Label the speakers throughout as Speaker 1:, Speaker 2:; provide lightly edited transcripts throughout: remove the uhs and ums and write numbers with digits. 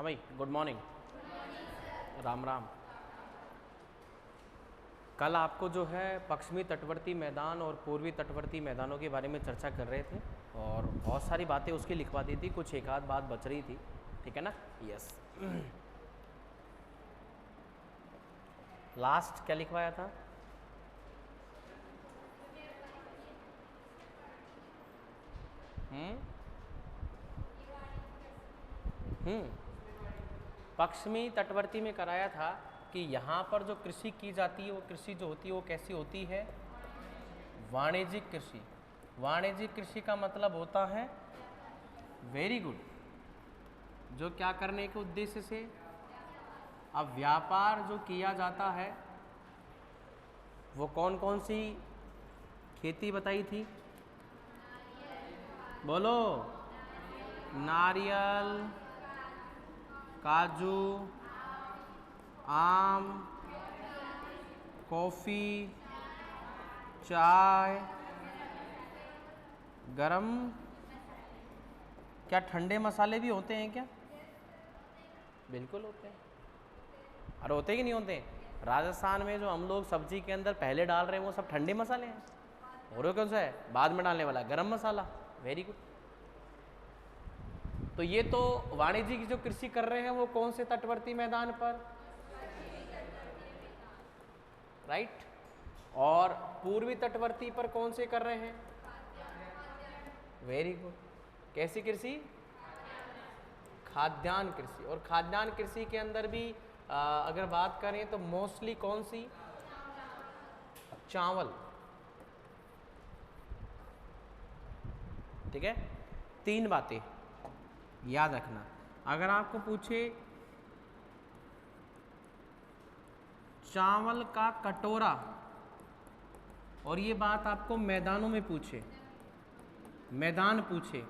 Speaker 1: हाँ भाई, good morning. Ram Ram. कल आपको जो है पश्चिमी तटवर्ती मैदान और पूर्वी तटवर्ती मैदानों के बारे में चर्चा कर रहे थे और बहुत सारी बातें उसकी लिखवा दी थी, कुछ एक आध बात बच रही थी, ठीक है ना। यस। लास्ट क्या लिखवाया था? पश्चिमी तटवर्ती में कराया था कि यहाँ पर जो कृषि की जाती है वो कृषि जो होती है वो कैसी होती है? वाणिज्यिक कृषि। वाणिज्यिक कृषि का मतलब होता है, वेरी गुड, जो क्या करने के उद्देश्य से? अब व्यापार जो किया जाता है वो कौन कौन सी खेती बताई थी? बोलो। नारियल, काजू, आम, कॉफ़ी, चाय, गरम, क्या ठंडे मसाले भी होते हैं क्या? बिल्कुल होते हैं। अरे होते कि नहीं होते? राजस्थान में जो हम लोग सब्जी के अंदर पहले डाल रहे हैं वो सब ठंडे मसाले हैं, और वो कौन सा है बाद में डालने वाला? गरम मसाला। Very good. तो ये तो वाणिज्य की जो कृषि कर रहे हैं वो कौन से तटवर्ती मैदान पर? राइट। और पूर्वी तटवर्ती पर कौन से कर रहे हैं? Very good. कैसी कृषि? खाद्यान्न कृषि। और खाद्यान्न कृषि के अंदर भी अगर बात करें तो मोस्टली कौन सी? चावल। ठीक है। तीन बातें याद रखना। अगर आपको पूछे चावल का कटोरा और ये बात आपको मैदानों में पूछे, मैदान पूछे,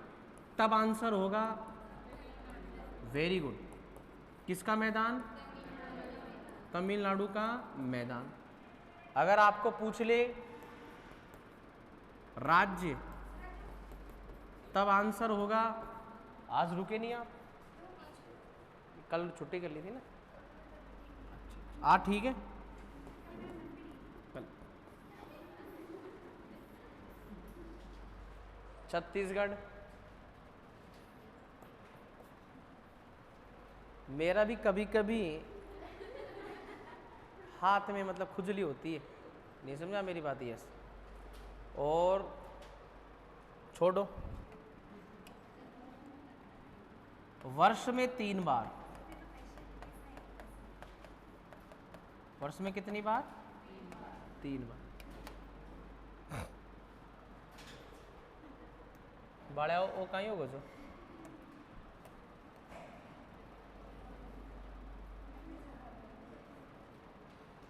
Speaker 1: तब आंसर होगा वेरी गुड। किसका मैदान? तमिलनाडु का मैदान। अगर आपको पूछ ले राज्य, तब आंसर होगा, आज रुके नहीं आप? कल छुट्टी कर ली थी ना? अच्छा, ठीक है। छत्तीसगढ़। मेरा भी कभी कभी हाथ में मतलब खुजली होती है, नहीं समझा मेरी बात? यस। और छोड़ो, वर्ष में 3 बार। वर्ष में कितनी बार? 3 बार। बड़ा वो कहीं होगा जो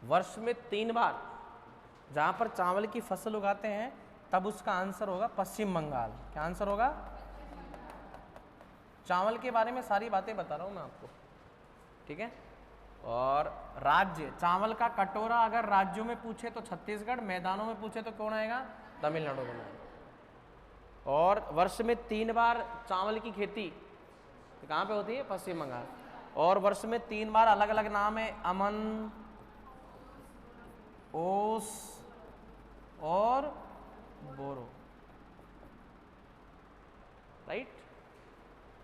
Speaker 1: वर्ष में 3 बार जहां पर चावल की फसल उगाते हैं, तब उसका आंसर होगा पश्चिम बंगाल। क्या आंसर होगा? चावल के बारे में सारी बातें बता रहा हूं मैं आपको, ठीक है। और राज्य, चावल का कटोरा अगर राज्यों में पूछे तो छत्तीसगढ़, मैदानों में पूछे तो कौन आएगा? तमिलनाडु का। और वर्ष में 3 बार चावल की खेती कहाँ पे होती है? पश्चिम बंगाल। और वर्ष में 3 बार अलग अलग नाम है, अमन, ओस और बोरो। राइट।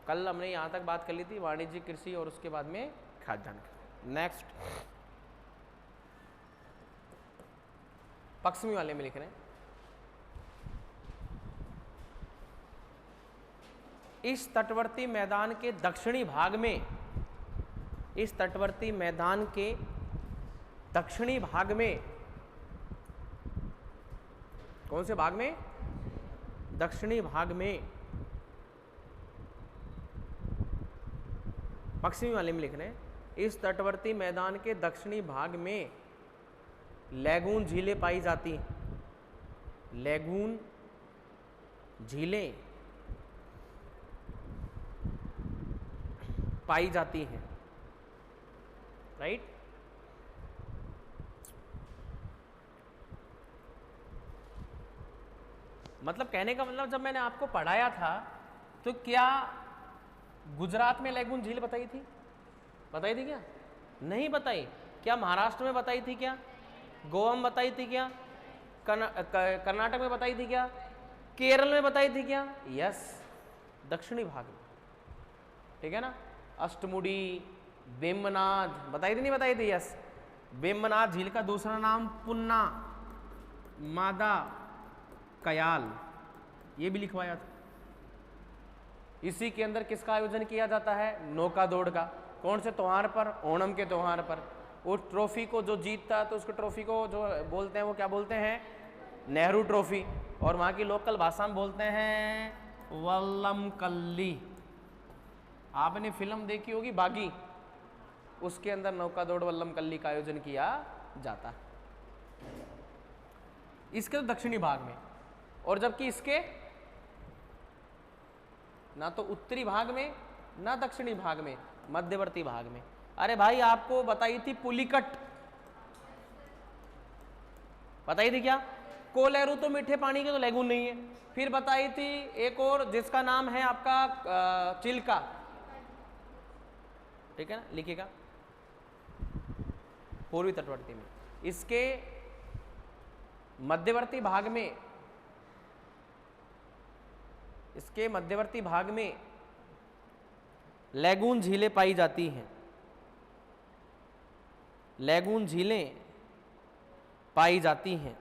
Speaker 1: कल हमने यहाँ तक बात कर ली थी वाणिज्यिक कृषि और उसके बाद में खाद्यान्न। नेक्स्ट पश्चिमी वाले में लिख रहे हैं, इस तटवर्ती मैदान के दक्षिणी भाग में, इस तटवर्ती मैदान के दक्षिणी भाग में, कौन से भाग में? दक्षिणी भाग में, पश्चिमी वाले में लिख रहे हैं, इस तटवर्ती मैदान के दक्षिणी भाग में लैगून झीलें पाई जाती हैं। लैगून झीलें पाई जाती हैं। राइट। मतलब कहने का मतलब, जब मैंने आपको पढ़ाया था तो क्या गुजरात में लैगून झील बताई थी? बताई थी क्या? नहीं बताई। क्या महाराष्ट्र में बताई थी क्या? गोवा में बताई थी क्या? कर्नाटक में बताई थी क्या? केरल में बताई थी क्या? यस, दक्षिणी भाग में, ठीक है ना। अष्टमुडी, वेम्बनाद बताई थी, नहीं बताई थी? यस, वेम्बनाद झील का दूसरा नाम पुन्ना मादा कयाल, ये भी लिखवाया था। इसी के अंदर किसका आयोजन किया जाता है? नौका दौड़ का। कौन से त्योहार पर? ओणम के त्योहार पर। उस ट्रॉफी को जो जीतता है तो उसको ट्रॉफी को जो बोलते हैं वो क्या बोलते हैं? नेहरू ट्रॉफी। और वहाँ की लोकल भाषा में बोलते हैं वल्लम कल्ली। आपने फिल्म देखी होगी बागी, उसके अंदर नौका दौड़ वल्लम कल्ली का आयोजन किया जाता है, इसके तो दक्षिणी भाग में। और जबकि इसके ना तो उत्तरी भाग में ना दक्षिणी भाग में, मध्यवर्ती भाग में। अरे भाई आपको बताई थी पुलिकट, बताई थी क्या? कोलेरू तो मीठे पानी के तो लैगून नहीं है। फिर बताई थी एक और जिसका नाम है आपका चिल्का, ठीक है ना, लिखिएगा, पूर्वी तटवर्ती में। इसके मध्यवर्ती भाग में, इसके मध्यवर्ती भाग में लैगून झीलें पाई जाती हैं, लैगून झीलें पाई जाती हैं।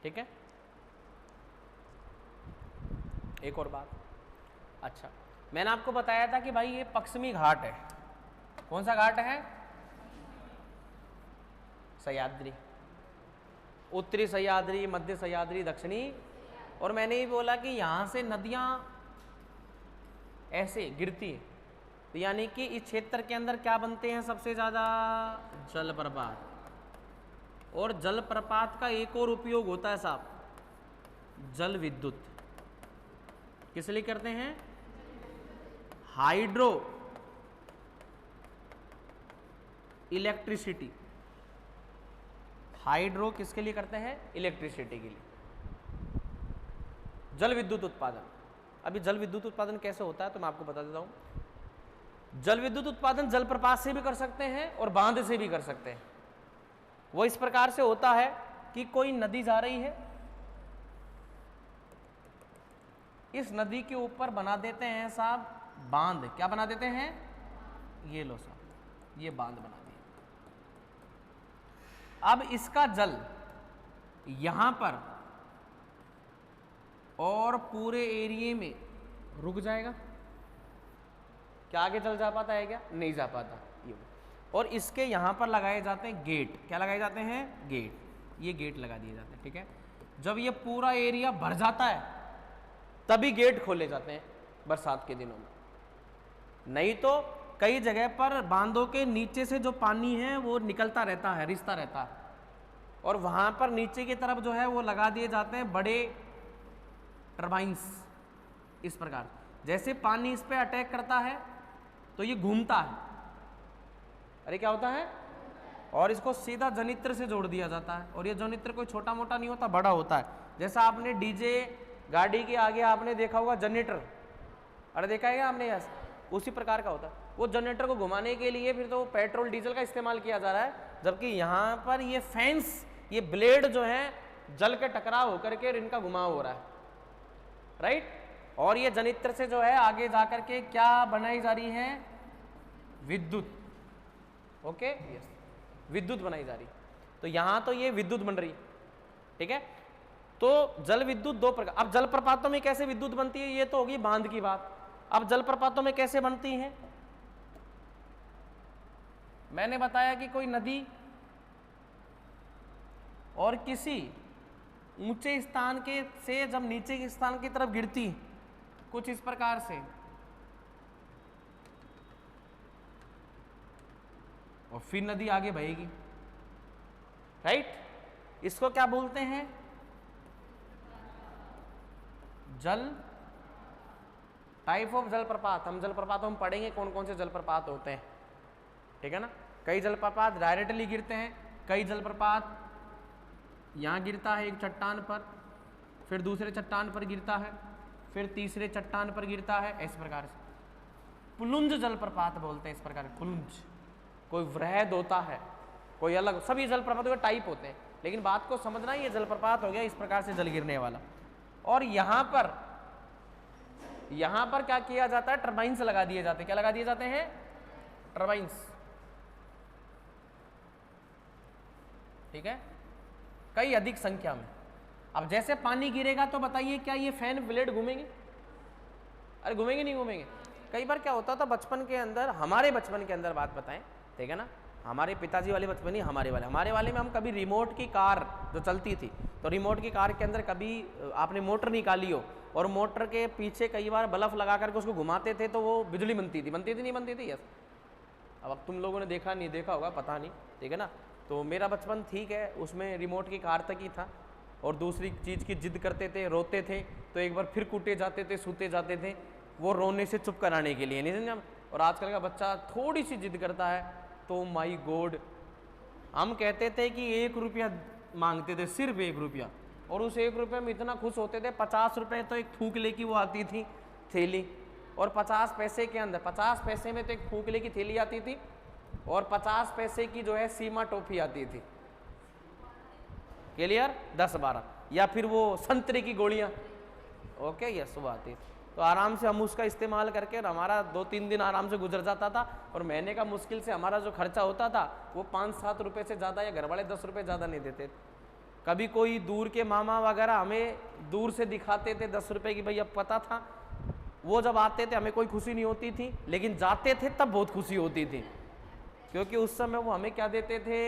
Speaker 1: ठीक है। एक और बात, अच्छा मैंने आपको बताया था कि भाई ये पश्चिमी घाट है। कौन सा घाट है? सह्याद्री, उत्तरी सह्याद्री, मध्य सह्याद्री, दक्षिणी। और मैंने ही बोला कि यहां से नदियां ऐसे गिरती है, तो यानी कि इस क्षेत्र के अंदर क्या बनते हैं सबसे ज्यादा? जलप्रपात। और जलप्रपात का एक और उपयोग होता है साहब, जल विद्युत। किस लिए करते हैं? Hydro electricity. हाइड्रो किसके लिए करते हैं? इलेक्ट्रिसिटी के लिए, जल विद्युत उत्पादन। अभी जल विद्युत उत्पादन कैसे होता है तो मैं आपको बता देता हूं। जल विद्युत उत्पादन जलप्रपात से भी कर सकते हैं और बांध से भी कर सकते हैं। वो इस प्रकार से होता है कि कोई नदी जा रही है, इस नदी के ऊपर बना देते हैं साहब बांध। क्या बना देते हैं? ये लो साहब, ये बांध बना दिया। अब इसका जल यहां पर और पूरे एरिया में रुक जाएगा। क्या आगे चल जा पाता है? क्या नहीं जा पाता। ये और इसके यहां पर लगाए जाते हैं गेट। क्या लगाए जाते हैं? गेट। ये गेट लगा दिए जाते हैं, ठीक है। जब ये पूरा एरिया भर जाता है तभी गेट खोले जाते हैं बरसात के दिनों में। नहीं तो कई जगह पर बांधों के नीचे से जो पानी है वो निकलता रहता है, रिसता रहता है, और वहां पर नीचे की तरफ जो है वो लगा दिए जाते हैं बड़े टर्बाइंस। इस प्रकार जैसे पानी इस पे अटैक करता है तो ये घूमता है। अरे क्या होता है? और इसको सीधा जनित्र से जोड़ दिया जाता है। और ये जनित्र कोई छोटा मोटा नहीं होता, बड़ा होता है। जैसा आपने डीजे गाड़ी के आगे आपने देखा होगा जनरेटर, अरे देखा है क्या आपने? यस, उसी प्रकार का होता है। वो जनरेटर को घुमाने के लिए फिर तो पेट्रोल डीजल का इस्तेमाल किया जा रहा है, जबकि यहाँ पर ये फैंस, ये ब्लेड जो है जल के टकराव होकर के इनका घुमाव हो रहा है, राइट। और ये जनित्र से जो है आगे जाकर के क्या बनाई जा रही है? विद्युत। ओके, यस, विद्युत बनाई जा रही। तो यहां तो ये विद्युत बन रही, ठीक है। तो जल विद्युत दो प्रकार। अब जलप्रपातों में कैसे विद्युत बनती है ये तो होगी बांध की बात। अब जलप्रपातों में कैसे बनती हैं? मैंने बताया कि कोई नदी और किसी ऊंचे स्थान के से जब नीचे के स्थान की तरफ गिरती, कुछ इस प्रकार से, और फिर नदी आगे बहेगी, राइट। इसको क्या बोलते हैं? जल, टाइप ऑफ जलप्रपात। हम जलप्रपातों में पढ़ेंगे कौन कौन से जलप्रपात होते हैं, ठीक है ना। कई जलप्रपात डायरेक्टली गिरते हैं, कई जलप्रपात यहां गिरता है एक चट्टान पर, फिर दूसरे चट्टान पर गिरता है, फिर तीसरे चट्टान पर गिरता है, इस प्रकार से। पुलुंज जलप्रपात बोलते हैं इस प्रकार। पुलुंज कोई वृहद होता है, कोई अलग, सभी जलप्रपातों के टाइप होते हैं, लेकिन बात को समझना, ये जलप्रपात हो गया इस प्रकार से जल गिरने वाला। और यहां पर क्या किया जाता है, टर्बाइंस लगा दिए जाते हैं। क्या लगा दिए जाते हैं? टर्बाइंस। ठीक है, कई अधिक संख्या में। अब जैसे पानी गिरेगा तो बताइए क्या ये फैन ब्लेड घूमेंगे? अरे घूमेंगे नहीं घूमेंगे? कई बार क्या होता था बचपन के अंदर, हमारे बचपन के अंदर बात बताएं, ठीक है ना, हमारे पिताजी वाले बचपन ही, हमारे वाले में हम कभी रिमोट की कार जो चलती थी, तो रिमोट की कार के अंदर कभी आपने मोटर निकाली हो और मोटर के पीछे कई बार बल्ब लगा करके उसको घुमाते थे तो वो बिजली बनती थी नहीं बनती थी? यस। अब तुम लोगों ने देखा नहीं देखा होगा, पता नहीं, ठीक है ना। तो मेरा बचपन ठीक है, उसमें रिमोट की कार तक ही था, और दूसरी चीज़ की जिद करते थे, रोते थे, तो एक बार फिर कूटे जाते थे, सूते जाते थे, वो रोने से चुप कराने के लिए, नहीं समझा। और आजकल का बच्चा थोड़ी सी जिद करता है तो माई गॉड, हम कहते थे कि 1 रुपया मांगते थे, सिर्फ 1 रुपया, और उस 1 रुपये में इतना खुश होते थे। 50 रुपये तो एक फूकले की वो आती थी थैली, और 50 पैसे के अंदर, 50 पैसे में तो एक फूकले की थैली आती थी, और 50 पैसे की जो है सीमा टॉफी आती थी। क्लियर? 10-12, या फिर वो संतरे की गोलियां, ओके, ये सब आती। तो आराम से हम उसका इस्तेमाल करके हमारा 2-3 दिन आराम से गुजर जाता था, और महीने का मुश्किल से हमारा जो खर्चा होता था वो 5-7 रुपये से ज़्यादा, या घर वाले 10 रुपये ज़्यादा नहीं देते। कभी कोई दूर के मामा वगैरह हमें दूर से दिखाते थे 10 रुपये की, भैया पता था, वो जब आते थे हमें कोई खुशी नहीं होती थी, लेकिन जाते थे तब बहुत खुशी होती थी, क्योंकि उस समय वो हमें क्या देते थे,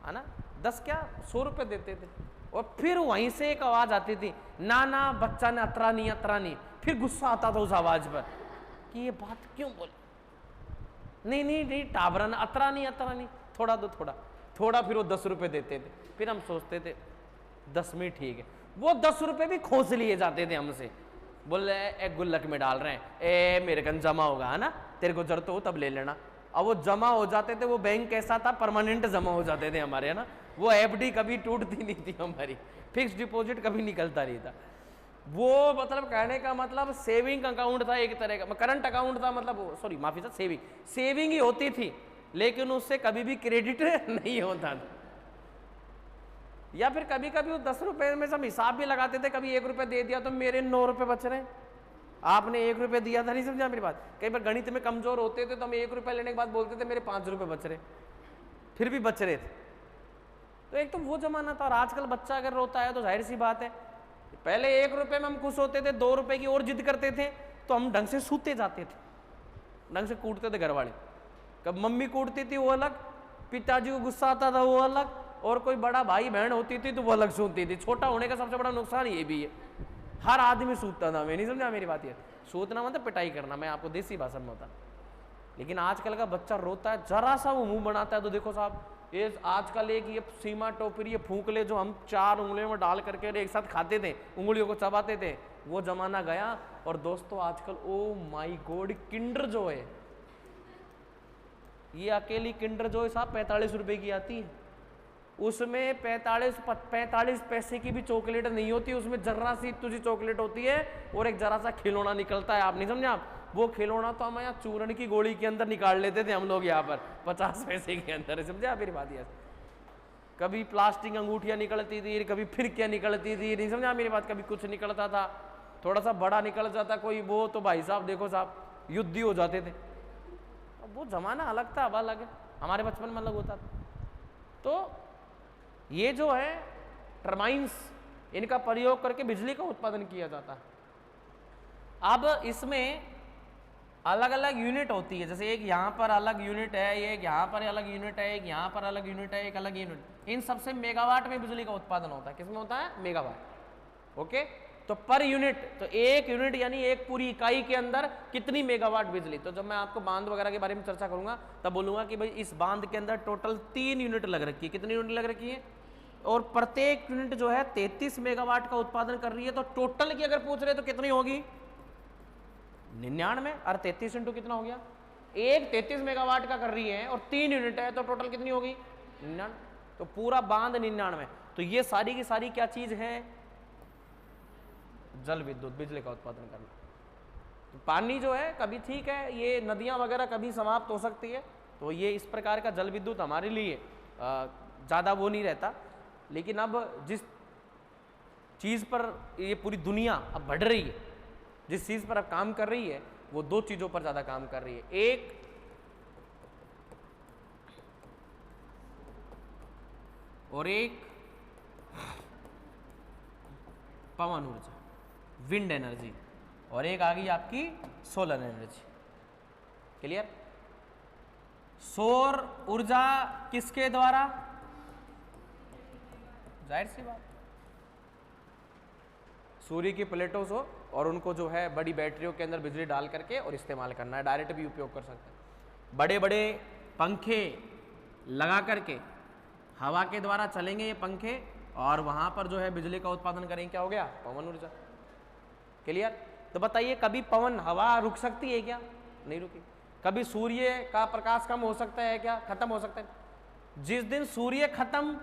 Speaker 1: है ना, 10 क्या 100 रुपये देते थे। और फिर वहीं से एक आवाज आती थी, ना बच्चा ने अतरा नहीं। फिर गुस्सा आता था उस आवाज पर कि ये बात क्यों बोली, नहीं टाबरा ने अतरा नहीं, थोड़ा दो थोड़ा, फिर वो 10 रुपये देते थे। फिर हम सोचते थे 10 में ठीक है, वो 10 रुपये भी खोस लिए जाते थे हमसे, बोल रहे एक गुल्लक में डाल रहे हैं, ए मेरे कन जमा होगा, है ना, तेरे को जरूरत हो तब ले लेना। अब वो जमा हो जाते थे, वो बैंक कैसा था, परमानेंट जमा हो जाते थे हमारे, है ना, वो एफडी कभी टूटती नहीं थी हमारी, फिक्स डिपॉजिट कभी निकलता नहीं था। वो मतलब कहने का मतलब सेविंग अकाउंट था एक तरह का, करंट अकाउंट था, मतलब सॉरी माफी था, सेविंग ही होती थी, लेकिन उससे कभी भी क्रेडिट नहीं होता था। या फिर कभी कभी वो 10 रुपए में सब हिसाब भी लगाते थे, कभी 1 रुपये दे दिया तो मेरे 9 रुपये बच रहे, आपने 1 रुपये दिया था, नहीं समझा मेरी बात। कई बार गणित में कमजोर होते थे तो हम 1 रुपये लेने के बाद बोलते थे मेरे 5 रुपये बच रहे, फिर भी बच रहे थे। तो एक तो वो जमाना था, और आजकल बच्चा अगर रोता है तो जाहिर सी बात है, पहले 1 रुपये में हम खुश होते थे, 2 रुपये की और जिद करते थे तो हम ढंग से सूते जाते थे, ढंग से कूटते थे घर वाले। कब मम्मी कूटती थी वो अलग, पिताजी को गुस्सा आता था वो अलग, और कोई बड़ा भाई बहन होती थी तो वो अलग सूती थी। छोटा होने का सबसे बड़ा नुकसान ये भी है, हर आदमी सूतता था, मैं नहीं समझा मेरी बात। ये सूतना मतलब पिटाई करना, मैं आपको देसी भाषा में होता। लेकिन आजकल का बच्चा रोता है, जरा सा वो मुंह बनाता है तो देखो साहब, ये आजकल एक ये सीमा टोपरी, ये फूंकले जो हम 4 उंगलियों में डाल करके एक साथ खाते थे, उंगलियों को चबाते थे, वो जमाना गया। और दोस्तों आजकल ओ माई गॉड, किंडर जो है, ये अकेली किंडर जो है साहब 45 रुपए की आती है, उसमें 45 पैसे की भी चॉकलेट नहीं होती, उसमें जरा सी तुझी चॉकलेट होती है और एक जरा सा खिलौना निकलता है। आप नहीं समझे? आप वो खिलौना तो हम यहाँ चूर्ण की गोली के अंदर निकाल लेते थे हम लोग यहाँ पर 50 पैसे के अंदर, समझे आप मेरी बात? यार कभी प्लास्टिक अंगूठियाँ निकलती थी, कभी फिरकियाँ निकलती थी, नहीं समझा मेरी बात? कभी कुछ निकलता था, थोड़ा सा बड़ा निकल जाता कोई वो, तो भाई साहब देखो साहब युद्ध ही हो जाते थे। अब वो जमाना अलग था, अब अलग है, हमारे बचपन में अलग होता था। तो ये जो है टर्बाइंस, इनका प्रयोग करके बिजली का उत्पादन किया जाता है। अब इसमें अलग अलग यूनिट होती है, जैसे एक यहाँ पर अलग यूनिट है, एक यहाँ पर अलग यूनिट है, एक यहाँ पर अलग यूनिट है, एक अलग यूनिट। इन सबसे मेगावाट में बिजली का उत्पादन होता है। किसमें होता है? मेगावाट। ओके, तो पर यूनिट, तो एक यूनिट यानी एक पूरी इकाई के अंदर कितनी मेगावाट बिजली। तो जब मैं आपको बांध वगैरह के बारे में चर्चा करूंगा तब बोलूंगा कि भाई इस बांध के अंदर टोटल 3 यूनिट लग रखी है। कितनी यूनिट लग रखी है? और प्रत्येक यूनिट जो है 33 मेगावाट का उत्पादन कर रही है। तो टोटल की अगर पूछ रहे तो कितनी होगी? 99। और 33 इंटू कितना हो गया? एक 33 मेगावाट का कर रही है और 3 यूनिट है, तो टोटल कितनी होगी? 99। तो पूरा बांध 99। तो ये सारी की सारी क्या चीज है? जल विद्युत, बिजली का उत्पादन करना। तो पानी जो है कभी ठीक है, ये नदियां वगैरह कभी समाप्त हो सकती है, तो ये इस प्रकार का जल विद्युत हमारे लिए ज़्यादा वो नहीं रहता। लेकिन अब जिस चीज़ पर ये पूरी दुनिया अब बढ़ रही है, जिस चीज़ पर अब काम कर रही है, वो दो चीज़ों पर ज़्यादा काम कर रही है। एक और एक पवन ऊर्जा, विंड एनर्जी, और एक आ गई आपकी सोलर एनर्जी। क्लियर? सौर ऊर्जा किसके द्वारा? जाहिर सी बात, सूर्य की प्लेटों से, और उनको जो है बड़ी बैटरियों के अंदर बिजली डाल करके और इस्तेमाल करना है। डायरेक्ट भी उपयोग कर सकते हैं। बड़े बड़े पंखे लगा करके हवा के द्वारा चलेंगे ये पंखे, और वहां पर जो है बिजली का उत्पादन करेंगे। क्या हो गया? पवन ऊर्जा। क्लियर? तो बताइए, कभी पवन हवा रुक सकती है क्या? नहीं रुकी। कभी सूर्य का प्रकाश कम हो सकता है क्या? खत्म हो सकता है। जिस दिन सूर्य खत्म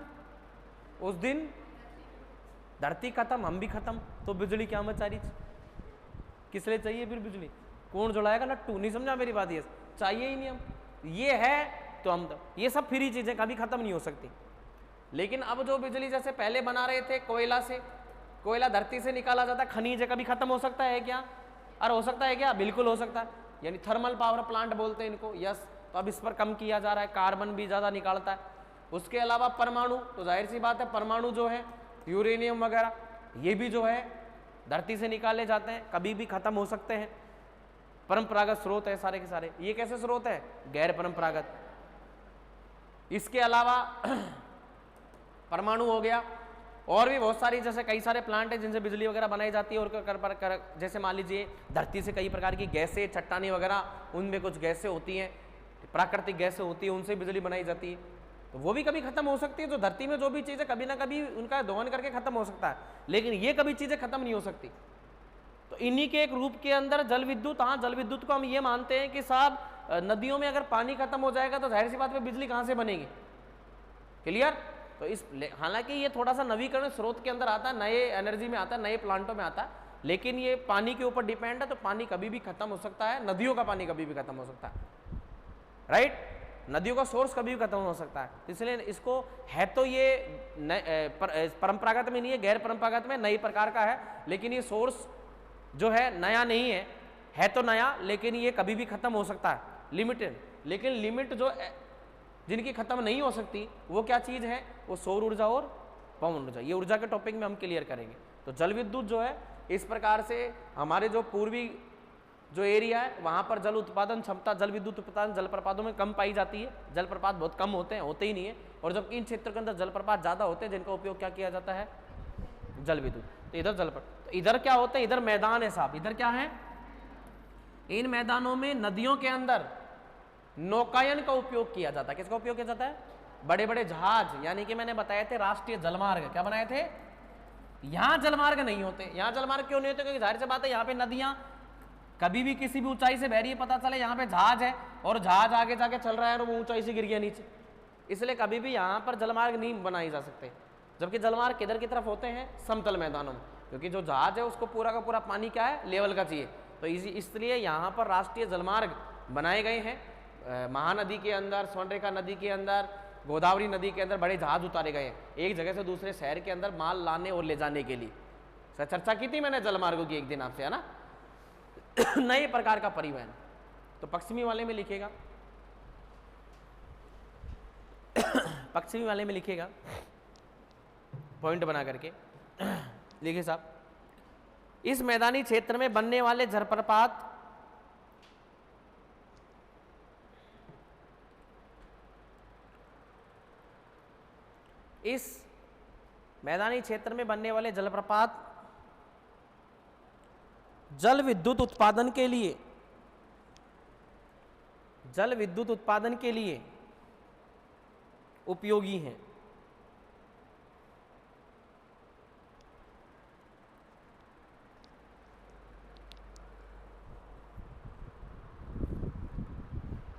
Speaker 1: उस दिन धरती खत्म, हम भी खत्म। तो बिजली क्या मचारी? किस लिए चाहिए फिर बिजली? कौन जुड़ाएगा लट्टू? नहीं समझा मेरी बात? ये चाहिए ही नहीं। हम ये है तो हम, ये सब फ्री चीजें कभी खत्म नहीं हो सकती। लेकिन अब जो बिजली जैसे पहले बना रहे थे कोयला से, कोयला धरती से निकाला जाता है, खनिज है, कभी खत्म हो सकता है क्या? अरे हो सकता है क्या? बिल्कुल हो सकता है। यानी थर्मल पावर प्लांट बोलते हैं इनको। यस, तो अब इस पर कम किया जा रहा है, कार्बन भी ज़्यादा निकालता है। उसके अलावा परमाणु, तो जाहिर सी बात है परमाणु जो है, यूरेनियम वगैरह, ये भी जो है धरती से निकाले जाते हैं, कभी भी खत्म हो सकते हैं। परंपरागत स्रोत है सारे के सारे। ये कैसे स्रोत है? गैर परंपरागत। इसके अलावा परमाणु हो गया, और भी बहुत सारी जैसे कई सारे प्लांट हैं जिनसे बिजली वगैरह बनाई जाती है। और जैसे मान लीजिए धरती से कई प्रकार की गैसें, चट्टानी वगैरह, उनमें कुछ गैसें होती हैं, प्राकृतिक गैसें होती हैं, उनसे बिजली बनाई जाती है। तो वो भी कभी खत्म हो सकती है। जो धरती में जो भी चीज़ें कभी ना कभी उनका दोहन करके खत्म हो सकता है, लेकिन ये कभी चीज़ें खत्म नहीं हो सकती। तो इन्हीं के एक रूप के अंदर जल विद्युत। हाँ, जल विद्युत को हम ये मानते हैं कि साहब नदियों में अगर पानी खत्म हो जाएगा तो जाहिर सी बात में बिजली कहाँ से बनेगी? क्लियर? तो इस, हालांकि ये थोड़ा सा नवीकरण स्रोत के अंदर आता है, नए एनर्जी में आता है, नए प्लांटों में आता है, लेकिन ये पानी के ऊपर डिपेंड है। तो पानी कभी भी खत्म हो सकता है, नदियों का पानी कभी भी खत्म हो सकता है, राइट? नदियों का सोर्स कभी भी खत्म हो सकता है। इसलिए इसको है तो ये परंपरागत में नहीं है, गैर परंपरागत में नई प्रकार का है, लेकिन ये सोर्स जो है नया नहीं है तो नया, लेकिन ये कभी भी खत्म हो सकता है, लिमिटेड। लेकिन लिमिट जो जिनकी खत्म नहीं हो सकती वो क्या चीज़ है? वो सौर ऊर्जा और पवन ऊर्जा। ये ऊर्जा के टॉपिक में हम क्लियर करेंगे। तो जल विद्युत जो है इस प्रकार से हमारे जो पूर्वी जो एरिया है वहाँ पर जल उत्पादन क्षमता, जल विद्युत उत्पादन जलप्रपातों में कम पाई जाती है। जलप्रपात बहुत कम होते हैं, होते ही नहीं है। और जबकि इन क्षेत्रों के अंदर जलप्रपात ज़्यादा होते हैं, जिनका उपयोग क्या किया जाता है? जल विद्युत। तो इधर जलप्रपात, तो इधर क्या होता है? इधर मैदान है साहब। इधर क्या है? इन मैदानों में नदियों के अंदर नौकायन का उपयोग किया जाता है। किसका उपयोग किया जाता है? बड़े बड़े जहाज, यानी कि मैंने बताए थे राष्ट्रीय जलमार्ग। क्या बनाए थे? यहां जलमार्ग नहीं होते। यहां जलमार्ग क्यों नहीं होते? क्योंकि जाहिर सी बात है यहाँ पे नदियां कभी भी किसी भी ऊंचाई से बह रही है, पता चले यहाँ पे जहाज है और जहाज आगे जाके चल रहा है और वो ऊंचाई से गिर गया नीचे, इसलिए कभी भी यहाँ पर जलमार्ग नहीं बनाए जा सकते। जबकि जलमार्ग किधर की तरफ होते हैं? समतल मैदानों में, क्योंकि जो जहाज है उसको पूरा का पूरा पानी क्या है? लेवल का चाहिए। तो इसलिए यहाँ पर राष्ट्रीय जलमार्ग बनाए गए हैं। महानदी के अंदर, स्वर्णरेखा नदी के अंदर, गोदावरी नदी के अंदर बड़े जहाज उतारे गए हैं एक जगह से दूसरे शहर के अंदर माल लाने और ले जाने के लिए। सर चर्चा की थी मैंने जलमार्गों की एक दिन आपसे, है ना? नए प्रकार का परिवहन। तो पश्चिमी वाले में लिखेगा, पश्चिमी वाले में लिखेगा पॉइंट बना करके लिखिए साहब, इस मैदानी क्षेत्र में बनने वाले जलप्रपात इस मैदानी क्षेत्र में बनने वाले जलप्रपात जल विद्युत उत्पादन के लिए, जल विद्युत उत्पादन के लिए उपयोगी हैं।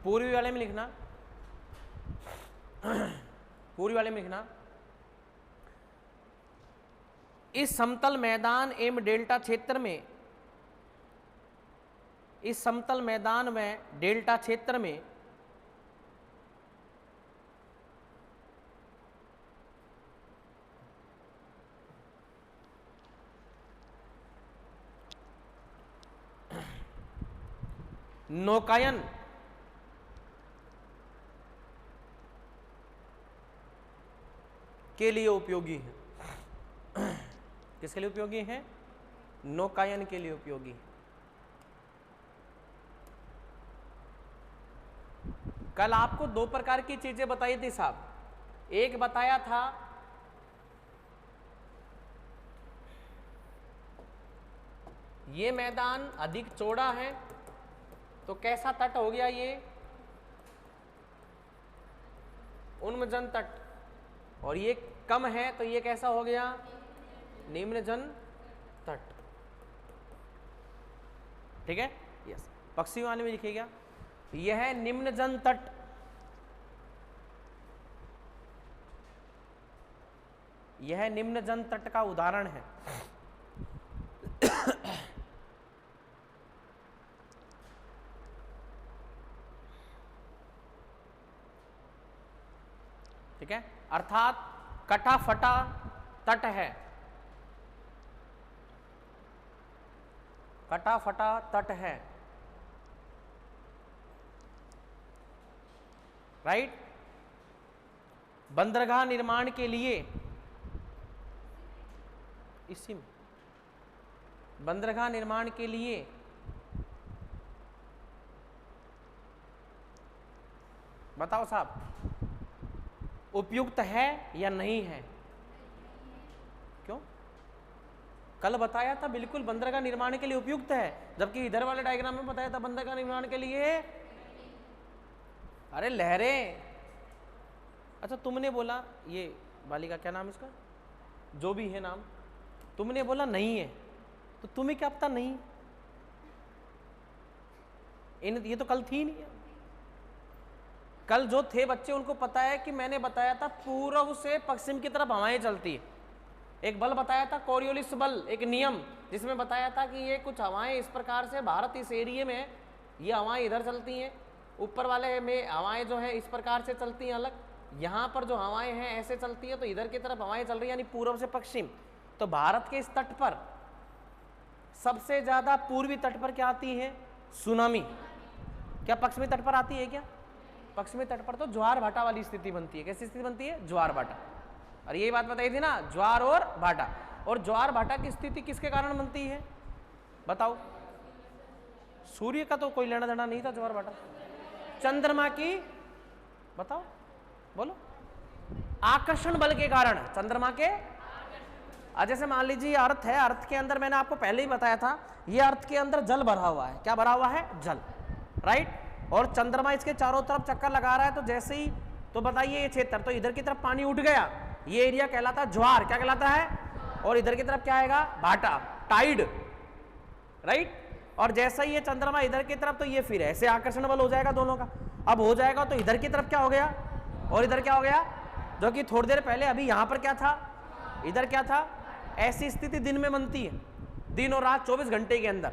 Speaker 1: पूर्वी वाले में लिखना पूर्वी वाले में लिखना, इस समतल मैदान एवं डेल्टा क्षेत्र में, इस समतल मैदान में डेल्टा क्षेत्र में नौकायन के लिए उपयोगी है। किसके लिए उपयोगी है? नौकायन के लिए उपयोगी है। कल आपको दो प्रकार की चीजें बताई थी साहब। एक बताया था ये मैदान अधिक चौड़ा है तो कैसा तट हो गया ये? उन्मजन तट। और ये कम है तो ये कैसा हो गया? निम्नजन तट। ठीक है, यस। पश्चिमी वाले में लिखिएगा, यह है निम्नजन तट। यह निम्नजन तट का उदाहरण है। ठीक है, अर्थात कटा फटा तट है, कटा फटा तट है, राइट। बंदरगाह निर्माण के लिए, इसी में बंदरगाह निर्माण के लिए बताओ साहब, उपयुक्त है या नहीं है? क्यों? कल बताया था बिल्कुल बंदरगाह निर्माण के लिए उपयुक्त है, जबकि इधर वाले डायग्राम में बताया था बंदरगाह निर्माण के लिए। अरे लहरें, अच्छा तुमने बोला ये वाली का क्या नाम इसका, जो भी है नाम, तुमने बोला नहीं है, तो तुम्हें क्या पता नहीं? ये तो कल थी नहीं। कल जो थे बच्चे उनको पता है कि मैंने बताया था पूर्व से पश्चिम की तरफ हवाएं चलती है। एक बल बताया था कोरियोलिस बल, एक नियम जिसमें बताया था कि ये कुछ हवाएं इस प्रकार से, भारत इस एरिया में ये हवाएं इधर चलती हैं, ऊपर वाले में हवाएं जो है इस प्रकार से चलती हैं अलग, यहाँ पर जो हवाएं हैं ऐसे चलती है, तो इधर की तरफ हवाएं चल रही है, यानी पूर्व से पश्चिम। तो भारत के इस तट पर सबसे ज्यादा पूर्वी तट पर क्या आती है? सुनामी। क्या पश्चिमी तट पर आती है क्या? पश्चिमी तट पर तो ज्वार भाटा वाली स्थिति बनती है। कैसी स्थिति बनती है? ज्वार भाटा। और यही बात बताई थी ना, ज्वार और भाटा। और ज्वार भाटा की स्थिति किसके कारण बनती है बताओ? सूर्य का तो कोई लेना देना नहीं था ज्वार भाटा, चंद्रमा की, बताओ बोलो, आकर्षण बल के कारण, चंद्रमा के। जैसे मान लीजिए अर्थ है, अर्थ के अंदर मैंने आपको पहले ही बताया था, ये अर्थ के अंदर जल भरा हुआ है। क्या भरा हुआ है? जल, राइट। और चंद्रमा इसके चारों तरफ चक्कर लगा रहा है, तो जैसे ही, तो बताइए ये क्षेत्र, तो इधर की तरफ पानी उठ गया, ये एरिया कहलाता है ज्वार। क्या कहलाता है? और इधर की तरफ क्या आएगा? भाटा, टाइड, राइट। और जैसा ही ये चंद्रमा इधर की तरफ, तो ये फिर ऐसे आकर्षण बल हो जाएगा दोनों का। अब हो जाएगा तो इधर की तरफ क्या हो गया और इधर क्या हो गया, जो कि थोड़ी देर पहले अभी यहां पर क्या था, इधर क्या था। ऐसी स्थिति दिन में बनती है, दिन और रात 24 घंटे के अंदर।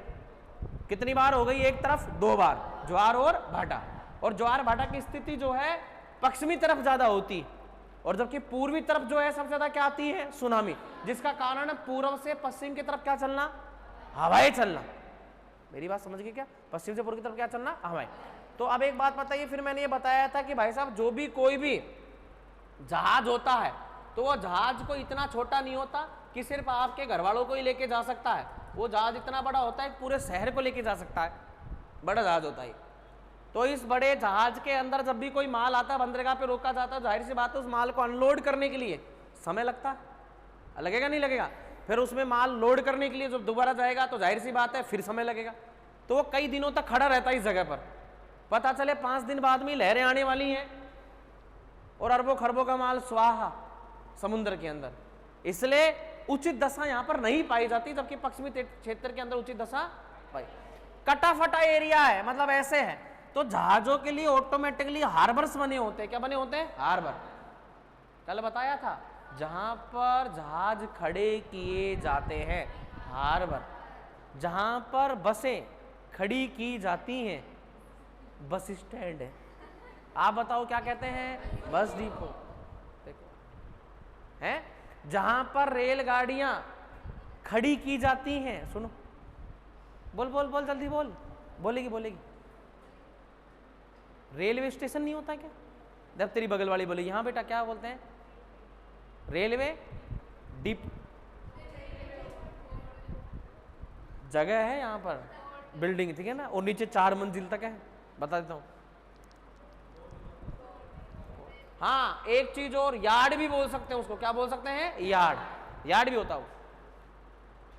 Speaker 1: कितनी बार हो गई? एक तरफ 2 बार, ज्वार और भाटा। और ज्वार भाटा की स्थिति जो है पश्चिमी तरफ ज्यादा होती है, और जबकि पूर्वी तरफ जो है सबसे ज्यादा क्या आती है? सुनामी। जिसका कारण पूर्व से पश्चिम की तरफ क्या चलना? हवाएं चलना। मेरी बात समझ गए क्या? पश्चिम से पूर्व की तरफ क्या चलना? हवाएं। तो अब एक बात बताइए, फिर मैंने ये बताया था कि भाई साहब, जो भी कोई भी जहाज होता है तो वो जहाज को इतना छोटा नहीं होता कि सिर्फ आपके घर वालों को ही लेके जा सकता है। वो जहाज इतना बड़ा होता है कि पूरे शहर को लेके जा सकता है, बड़ा जहाज होता है। तो इस बड़े जहाज के अंदर जब भी कोई माल आता है, बंदरगाह पे रोका जाता है, जाहिर सी बात है उस माल को अनलोड करने के लिए समय लगता है, लगेगा नहीं लगेगा? फिर उसमें माल लोड करने के लिए जब दोबारा जाएगा तो जाहिर सी बात है फिर समय लगेगा। तो वो कई दिनों तक खड़ा रहता है इस जगह पर। पता चले 5 दिन बाद में लहरें आने वाली हैं और अरबों खरबों का माल स्वाहा समुद्र के अंदर। इसलिए उचित दशा यहां पर नहीं पाई जाती, जबकि पश्चिमी क्षेत्र के अंदर उचित दशा पाई। कटा फटा एरिया है, मतलब ऐसे है। तो जहाजों के लिए ऑटोमेटिकली हार्बर्स बने होते हैं। क्या बने होते हैं? हार्बर। कल बताया था, जहां पर जहाज खड़े किए जाते हैं, हार्बर। जहां पर बसें खड़ी की जाती हैं, बस स्टैंड है। आप बताओ क्या कहते हैं? Bus depot. देखो है, जहां पर रेलगाड़ियां खड़ी की जाती हैं, सुनो, बोल बोल बोल जल्दी बोल, बोलेगी बोलेगी। रेलवे स्टेशन नहीं होता क्या? जब तेरी बगल वाली बोलेगी हाँ बेटा क्या बोलते हैं? रेलवे डिप जगह है यहाँ पर, बिल्डिंग, ठीक है ना, और नीचे 4 मंजिल तक है। बता देता हूँ। हाँ एक चीज और, यार्ड भी बोल सकते हैं उसको। क्या बोल सकते हैं? यार्ड। यार्ड भी होता है वो,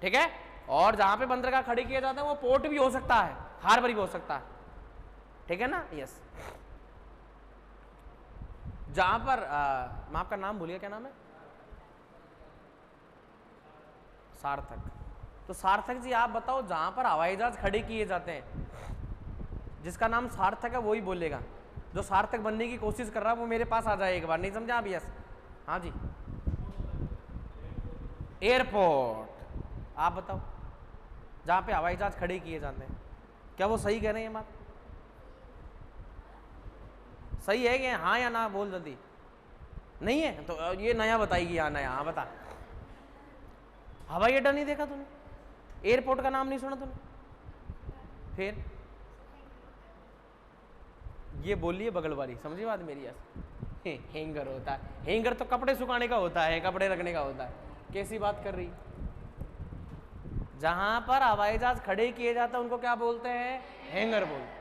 Speaker 1: ठीक है। और जहां पे बंदरगाह खड़ी किए जाते हैं वो पोर्ट भी हो सकता है, हार्बर भी हो सकता है, ठीक है ना। यस। जहां पर मैं आपका नाम भूल गया, क्या नाम है? सार्थक। तो सार्थक जी आप बताओ, जहां पर हवाई जहाज खड़े किए जाते हैं, जिसका नाम सार्थक है वही बोलेगा। जो सार्थक बनने की कोशिश कर रहा है वो मेरे पास आ जाए एक बार। नहीं समझा आप? यस। हाँ जी, एयरपोर्ट। आप बताओ, जहां पे हवाई जहाज खड़े किए जाते हैं, क्या वो सही कह रहे हैं? बात सही है क्या? हाँ या ना बोल जल्दी। नहीं है तो ये नया बताएगी। हाँ नया, हाँ बता। हवाई अड्डा नहीं देखा तूने? एयरपोर्ट का नाम नहीं सुना तूने? फिर ये बोलिए बगल वाली, समझी बात मेरी? यार हैंगर होता है, हैंगर तो कपड़े सुखाने का होता है, कपड़े रखने का होता है। कैसी बात कर रही? जहां पर हवाई जहाज खड़े किए जाते हैं उनको क्या बोलते हैं? हैंगर बोलते,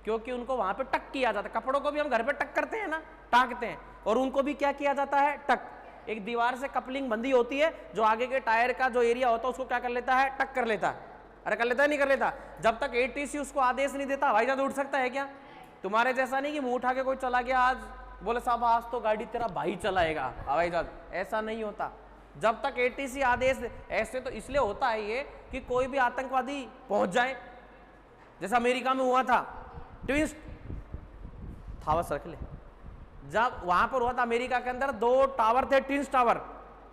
Speaker 1: क्योंकि उनको वहां पे टक किया जाता है। कपड़ों को भी हम घर पे टक करते हैं ना, टांगते हैं, और उनको भी क्या किया जाता है? टक। एक दीवार से कपलिंग बंधी होती है, जो आगे के टायर का जो एरिया होता है उसको क्या कर लेता है? टक कर लेता है। अरे कर लेता है, नहीं कर लेता? जब तक एटीसी उसको आदेश नहीं देता हवाई जहाज उड़ सकता है क्या? तुम्हारे जैसा नहीं कि मुंह उठा के कोई चला गया, आज बोले साहब आज तो गाड़ी तेरा भाई चलाएगा हवाई जहाज, ऐसा नहीं होता। जब तक एटीसी आदेश, ऐसे तो इसलिए होता है ये कि कोई भी आतंकवादी पहुंच जाए, जैसा अमेरिका में हुआ था, ट्विंस टावर्स रख ले, जब वहां पर हुआ था अमेरिका के अंदर, 2 टावर थे, ट्विंस टावर,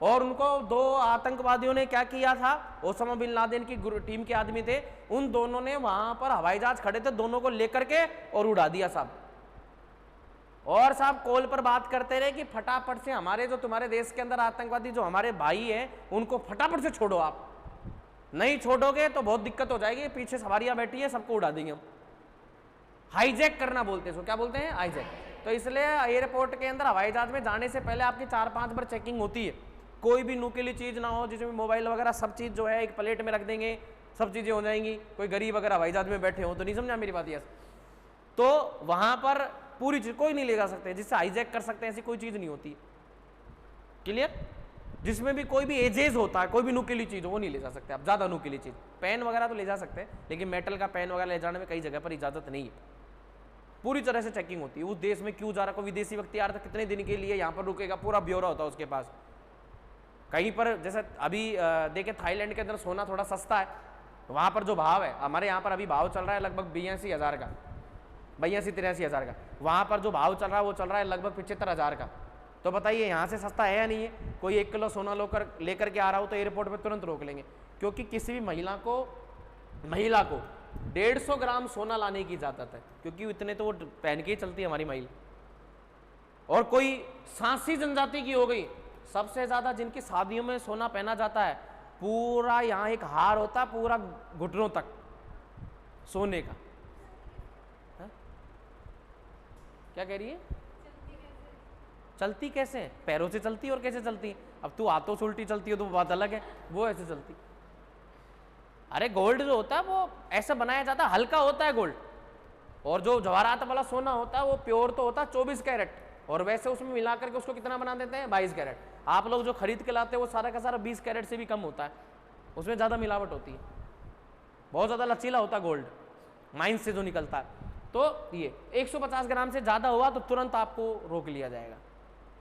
Speaker 1: और उनको 2 आतंकवादियों ने क्या किया था? ओसामा बिन लादेन की टीम के आदमी थे, उन दोनों ने वहां पर हवाई जहाज खड़े थे, दोनों को लेकर के और उड़ा दिया साहब। और साहब कॉल पर बात करते रहे कि फटाफट से हमारे जो तुम्हारे देश के अंदर आतंकवादी जो हमारे भाई हैं उनको फटाफट से छोड़ो, आप नहीं छोड़ोगे तो बहुत दिक्कत हो जाएगी, पीछे सवारियां बैठी है सबको उड़ा देंगे हम। हाईजैक करना बोलते हैं, क्या बोलते हैं? हाईजैक। तो इसलिए एयरपोर्ट के अंदर हवाई जहाज में जाने से पहले आपकी 4-5 बार चेकिंग होती है, कोई भी नुकीली चीज ना हो, जिसमें मोबाइल वगैरह सब चीज जो है एक प्लेट में रख देंगे, सब चीजें हो जाएंगी। कोई गरीब अगर हवाई जहाज में बैठे हो तो, नहीं समझा मेरी बात? यस। तो वहां पर पूरी चीज कोई नहीं ले जा सकते, जिससे हाईजैक कर सकते हैं, ऐसी कोई चीज नहीं होती। क्लियर? जिसमें भी कोई भी एजेज होता है, कोई भी नुकीली चीज वो नहीं ले जा सकते आप, ज्यादा नुकीली चीज। पेन वगैरह तो ले जा सकते हैं, लेकिन मेटल का पेन वगैरह ले जाने में कई जगह पर इजाजत नहीं है। पूरी तरह से चेकिंग होती है, उस देश में क्यों जा रहा, कोई विदेशी व्यक्ति आ रहा था, कितने दिन के लिए यहाँ पर रुकेगा, पूरा ब्यौरा होता है उसके पास। कहीं पर जैसे अभी देखे थाईलैंड के अंदर सोना थोड़ा सस्ता है, वहां पर जो भाव है, हमारे यहाँ पर अभी भाव चल रहा है लगभग 82,000 का, 82-83,000 का। वहां पर जो भाव चल रहा है वो चल रहा है लगभग 75,000 का। तो बताइए यहाँ से सस्ता है या नहीं है? कोई 1 किलो सोना लेकर के आ रहा हो तो एयरपोर्ट पे तुरंत रोक लेंगे, क्योंकि किसी भी महिला को 150 ग्राम सोना लाने की इजाजत है, क्योंकि इतने तो वो पहन के ही चलती है हमारी महिला। और कोई सांसी जनजाति की हो गई, सबसे ज्यादा जिनकी शादियों में सोना पहना जाता है, पूरा यहाँ एक हार होता है पूरा घुटनों तक सोने का। है? क्या कह रही है? चलती कैसे? पैरों से चलती और कैसे चलती? अब तू हाथों से उल्टी चलती हो तो बात अलग है, वो ऐसे चलती। अरे गोल्ड जो होता है वो ऐसे बनाया जाता है, हल्का होता है गोल्ड, और जो जवाहरात वाला सोना होता है वो प्योर तो होता है 24 कैरेट, और वैसे उसमें मिला करके उसको कितना बना देते हैं? 22 कैरेट। आप लोग जो खरीद के लाते हैं वो सारा का सारा 20 कैरेट से भी कम होता है, उसमें ज़्यादा मिलावट होती है, बहुत ज़्यादा लचीला होता है गोल्ड, माइंस से जो निकलता है। तो ये 150 ग्राम से ज़्यादा हुआ तो तुरंत आपको रोक लिया जाएगा,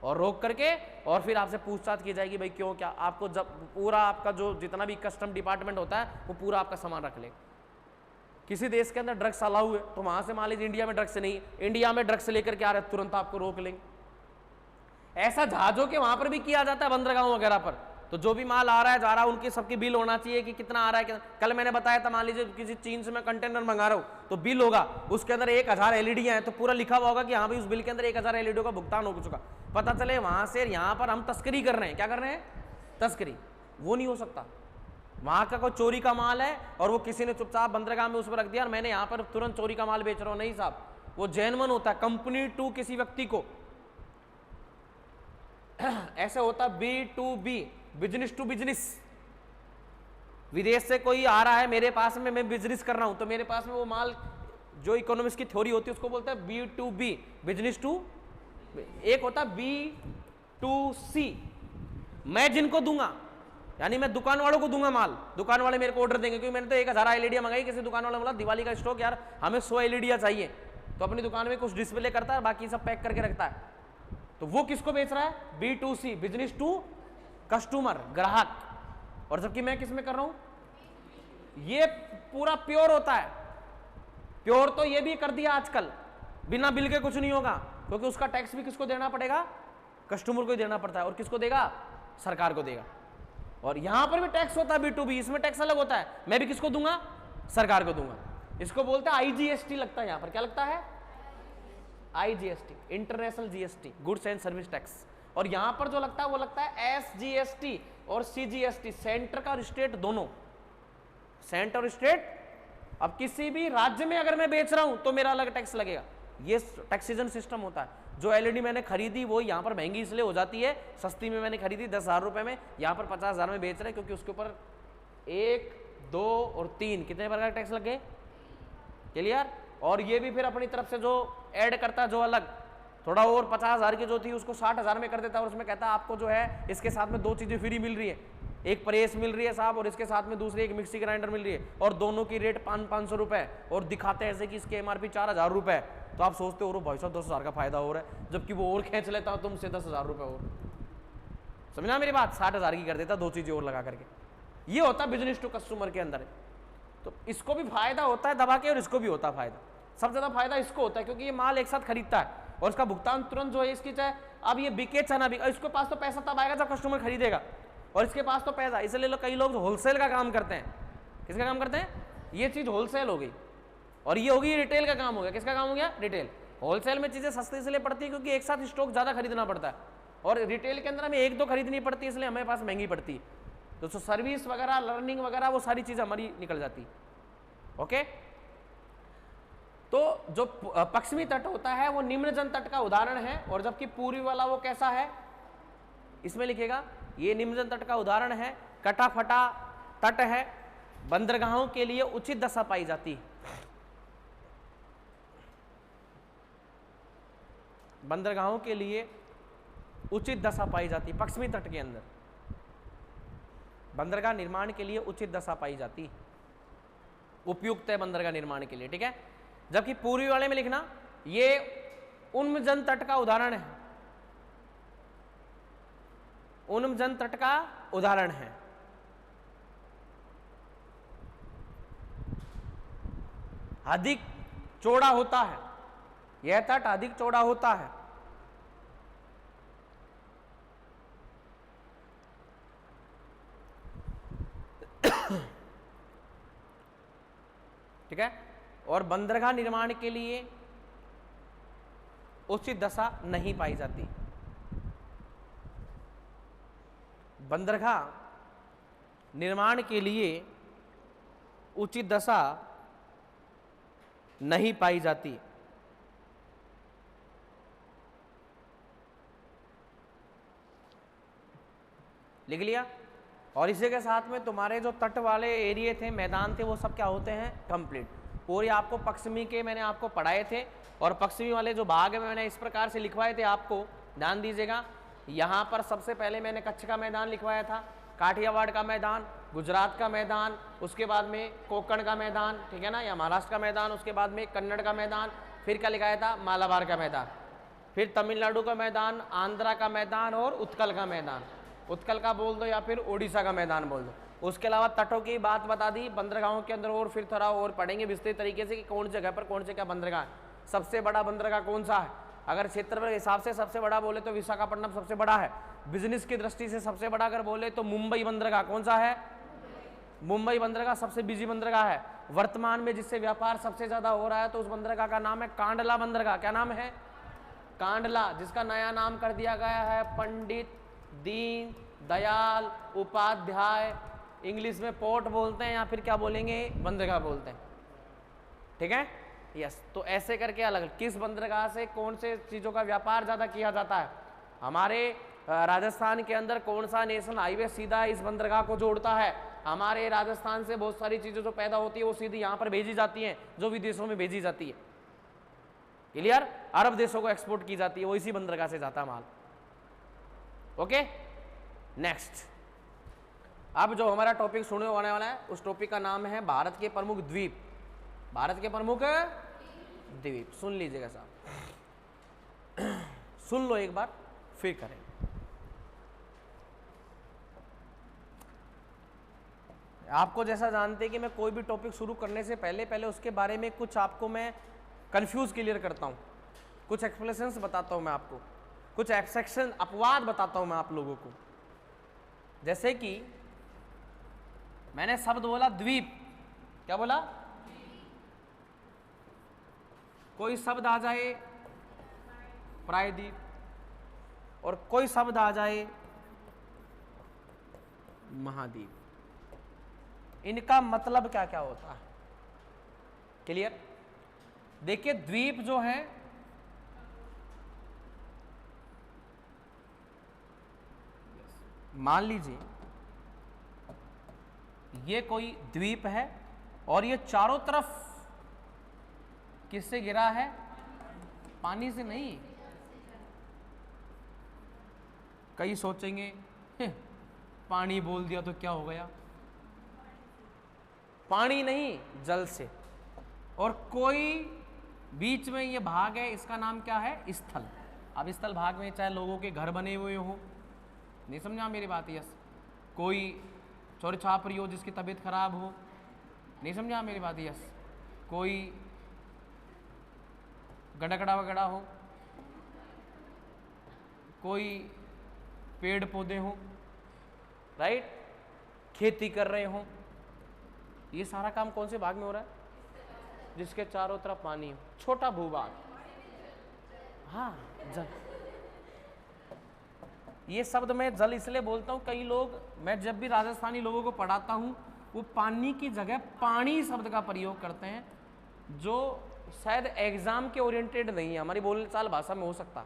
Speaker 1: और रोक करके और फिर आपसे पूछताछ की जाएगी, भाई क्यों, क्या। आपको जब पूरा आपका जो जितना भी कस्टम डिपार्टमेंट होता है वो पूरा आपका सामान रख ले। किसी देश के अंदर ड्रग्स अलाउ है तो वहां से मान लीजिए इंडिया में ड्रग्स नहीं है, इंडिया में ड्रग्स लेकर के आ रहे तुरंत आपको रोक लेंगे। ऐसा जहाजों के वहां पर भी किया जाता है बंदरगाहों वगैरह पर। तो जो भी माल आ रहा है जा रहा है उनकी सबकी बिल होना चाहिए कि कितना आ रहा है। कल मैंने बताया था, मान लीजिए किसी चीन से मैं कंटेनर मंगा रहा हूं तो बिल होगा, उसके अंदर 1000 एलईडियां हैं तो पूरा लिखा हुआ होगा कि हाँ भाई उस बिल के अंदर 1000 एलईडी का भुगतान हो चुका। पता चले वहां से यहाँ पर हम तस्करी कर रहे हैं। क्या कर रहे हैं? तस्करी। वो नहीं हो सकता। वहां का कोई चोरी का माल है और वो किसी ने चुपचाप बंदरगाह में उस पर रख दिया और मैंने यहाँ पर तुरंत चोरी का माल बेच रहा हूँ, नहीं साहब, वो जेन्युइन होता है कंपनी टू किसी व्यक्ति को। ऐसे होता B2B, बिजनेस टू बिजनेस। विदेश से कोई आ रहा है मेरे पास में, मैं बिजनेस कर रहा हूं तो मेरे पास में वो माल, जो इकोनॉमिक्स की थ्योरी होती है उसको बोलते हैं B2B, बिजनेस टू। एक होता B2C, मैं जिनको दूंगा, यानी मैं दुकान वालों को दूंगा माल, दुकान वाले मेरे को ऑर्डर देंगे। क्योंकि मैंने तो 1000 एलईडियां मंगाई, किसी दुकान वाले बोला दिवाली का स्टॉक यार हमें 100 एलईडियां चाहिए, तो अपनी दुकान में कुछ डिस्प्ले करता है, बाकी सब पैक करके रखता है। तो वो किसको बेच रहा है? B2C, बिजनेस टू कस्टमर, ग्राहक। और जबकि मैं किस में कर रहा हूं? ये पूरा प्योर होता है। प्योर तो ये भी कर दिया आजकल, बिना बिल के कुछ नहीं होगा, क्योंकि उसका टैक्स भी किसको देना पड़ेगा? कस्टमर को ही देना पड़ता है। और किसको देगा? सरकार को देगा। और यहां पर भी टैक्स होता है B2B, इसमें टैक्स अलग होता है, मैं भी किसको दूंगा? सरकार को दूंगा। इसको बोलते हैं IGST लगता है। यहां पर क्या लगता है? IGST, international GST, goods and service tax. और यहां पर जो लगता है वो लगता है SGST और CGST, सेंटर का और स्टेट दोनों, सेंटर और स्टेट। अब किसी भी राज्य में अगर मैं बेच रहा हूं तो मेरा अलग टैक्स लगेगा। ये टैक्सेशन सिस्टम होता है। जो एलईडी मैंने खरीदी वो यहाँ पर महंगी इसलिए हो जाती है, सस्ती में मैंने खरीदी 10,000 रुपए में, यहाँ पर 50,000 में बेच रहे हैं, क्योंकि उसके ऊपर 1, 2 और 3 कितने प्रकार के टैक्स लग गए? क्लियर? और ये भी फिर अपनी तरफ से जो ऐड करता है, जो अलग थोड़ा और 50,000 की जो थी उसको 60,000 में कर देता है, और उसमें कहता है आपको जो है इसके साथ में 2 चीजें फ्री मिल रही है, एक प्रेस मिल रही है साहब और इसके साथ में दूसरी एक मिक्सी ग्राइंडर मिल रही है, और दोनों की रेट 500 रुपए, और दिखाते हैं ऐसे कि इसके MRP 4,000 रुपए। तो आप सोचते हो भाई साहब 10,000 का फायदा हो रहा है, जबकि वो और खींच लेता है तुमसे 10,000 रुपए और। समझना मेरी बात? 60,000 की कर देता, 2 चीजें और लगा करके। ये होता है बिजनेस टू कस्टमर के अंदर। तो इसको भी फायदा होता है दबा के, और इसको भी होता है फायदा। सबसे ज्यादा फायदा इसको होता है क्योंकि ये माल एक साथ खरीदता है और इसका भुगतान तुरंत जो है इसकी, चाहे अब ये बिके चाहे ना बिके, इसके पास तो पैसा तब आएगा जब कस्टमर खरीदेगा, और इसके पास तो पैसा, इसलिए कई लोग होलसेल का काम करते हैं। किसका काम करते हैं? ये चीज होलसेल हो गई, और ये होगी रिटेल का काम हो गया। किसका काम हो गया? रिटेल। होलसेल में चीजें सस्ती इसलिए पड़ती है क्योंकि एक साथ स्टॉक ज्यादा खरीदना पड़ता है, और रिटेल के अंदर हमें 1-2 खरीदनी पड़ती है, इसलिए हमारे पास महंगी पड़ती है। तो सर्विस वगैरह, लर्निंग वगैरह, वो सारी चीजें हमारी निकल जाती है। ओके, तो जो पश्चिमी तट होता है वो निम्न जन तट का उदाहरण है, और जबकि पूर्वी वाला वो कैसा है? इसमें लिखेगा ये निम्न जन तट का उदाहरण है, कटा फटा तट है, बंदरगाहों के लिए उचित दशा पाई जाती है। बंदरगाहों के लिए उचित दशा पाई जाती है। पश्चिमी तट के अंदर बंदरगाह निर्माण के लिए उचित दशा पाई जाती है, उपयुक्त है बंदरगाह निर्माण के लिए। ठीक है, जबकि पूर्वी वाले में लिखना ये उन्मजन तट का उदाहरण है, उन्मजन तट का उदाहरण है। अधिक चौड़ा होता है, यह तट अधिक चौड़ा होता है। ठीक है, और बंदरगाह निर्माण के लिए उचित दशा नहीं पाई जाती। बंदरगाह निर्माण के लिए उचित दशा नहीं पाई जाती। लिख लिया? और इसी के साथ में तुम्हारे जो तट वाले एरिया थे, मैदान थे, वो सब क्या होते हैं? कंप्लीट। पूरी आपको पश्चिमी के मैंने आपको पढ़ाए थे, और पश्चिमी वाले जो भाग है मैंने इस प्रकार से लिखवाए थे, आपको ध्यान दीजिएगा। यहाँ पर सबसे पहले मैंने कच्छ का मैदान लिखवाया था, काठियावाड़ का मैदान, गुजरात का मैदान, उसके बाद में कोंकण का मैदान, ठीक है ना, या महाराष्ट्र का मैदान, उसके बाद में कन्नड़ का मैदान, फिर क्या लिखाया था? मालाबार का मैदान, फिर तमिलनाडु का मैदान, आंध्रा का मैदान, और उत्कल का मैदान। उत्कल का बोल दो या फिर ओडिशा का मैदान बोल दो। उसके अलावा तटों की बात बता दी, बंदरगाहों के अंदर और फिर थोड़ा और पढ़ेंगे विस्तृत तरीके से कि कौन जगह पर कौन से क्या बंदरगाह। सबसे बड़ा बंदरगाह कौन सा है? अगर क्षेत्रफल के हिसाब से सबसे बड़ा बोले तो विशाखापट्टनम सबसे बड़ा है। बिजनेस की दृष्टि से सबसे बड़ा अगर बोले तो मुंबई बंदरगाह कौन सा है? मुंबई बंदरगाह सबसे बिजी बंदरगाह है। वर्तमान में जिससे व्यापार सबसे ज्यादा हो रहा है तो उस बंदरगाह का नाम है कांडला बंदरगाह। क्या नाम है? कांडला, जिसका नया नाम कर दिया गया है पंडित दीन दयाल उपाध्याय। इंग्लिश में पोर्ट बोलते हैं या फिर क्या बोलेंगे? बंदरगाह बोलते हैं। ठीक है, यस। तो ऐसे करके अलग किस बंदरगाह से कौन से चीजों का व्यापार ज्यादा किया जाता है? हमारे राजस्थान के अंदर कौन सा नेशनल हाईवे सीधा इस बंदरगाह को जोड़ता है? हमारे राजस्थान से बहुत सारी चीजें जो पैदा होती है वो सीधी यहाँ पर भेजी जाती हैं, जो विदेशों में भेजी जाती है। क्लियर? अरब देशों को एक्सपोर्ट की जाती है, वो इसी बंदरगाह से जाता है माल। Okay, next. अब जो हमारा टॉपिक सुनने होने वाला है उस टॉपिक का नाम है भारत के प्रमुख द्वीप। भारत के प्रमुख द्वीप सुन लीजिएगा साहब, सुन लो एक बार फिर करें। आपको जैसा जानते हैं कि मैं कोई भी टॉपिक शुरू करने से पहले उसके बारे में कुछ आपको मैं कंफ्यूज क्लियर करता हूं, कुछ एक्सप्लेनेशंस बताता हूं मैं आपको, कुछ एब्स्ट्रैक्शन अपवाद बताता हूं मैं आप लोगों को। जैसे कि मैंने शब्द बोला द्वीप, क्या बोला? कोई शब्द आ जाए प्रायद्वीप और कोई शब्द आ जाए महाद्वीप, इनका मतलब क्या क्या होता है? क्लियर? देखिए द्वीप जो है मान लीजिए ये कोई द्वीप है और ये चारों तरफ किससे घिरा है? पानी से नहीं। कई सोचेंगे पानी बोल दिया तो क्या हो गया? पानी नहीं, जल से। और कोई बीच में ये भाग है, इसका नाम क्या है? स्थल। अब स्थल भाग में चाहे लोगों के घर बने हुए हो, नहीं समझा मेरी बात? यस। कोई चोर छापरी हो जिसकी तबीयत खराब हो, नहीं समझा मेरी बात? यस। कोई गड़गड़ा वगड़ा हो, कोई पेड़ पौधे हो, राइट, खेती कर रहे हो, ये सारा काम कौन से भाग में हो रहा है? जिसके चारों तरफ पानी हो, छोटा भूभाग। हाँ, जल। ये शब्द मैं जल इसलिए बोलता हूं, कई लोग, मैं जब भी राजस्थानी लोगों को पढ़ाता हूं वो पानी की जगह पानी शब्द का प्रयोग करते हैं, जो शायद एग्जाम के ओरिएंटेड नहीं है, हमारी बोलचाल भाषा में हो सकता।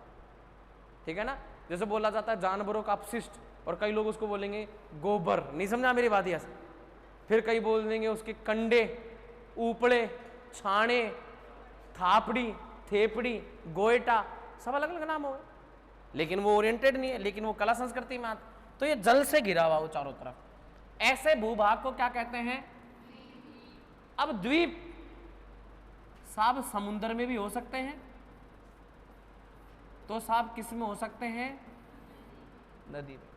Speaker 1: ठीक है ना? जैसे बोला जाता है जानवरों का अपशिष्ट, और कई लोग उसको बोलेंगे गोबर, नहीं समझा मेरी बात? यस। फिर कई बोल देंगे उसके कंडे, ऊपड़े, छाने, थापड़ी, थेपड़ी, गोएटा, सब अलग अलग नाम हो, लेकिन वो ओरिएंटेड नहीं है, लेकिन वो कला संस्कृति में आता। तो ये जल से घिरा हुआ वो चारों तरफ, ऐसे भूभाग को क्या कहते हैं? अब द्वीप साहब समुद्र में भी हो सकते हैं, तो साहब किस में हो सकते हैं? नदी में।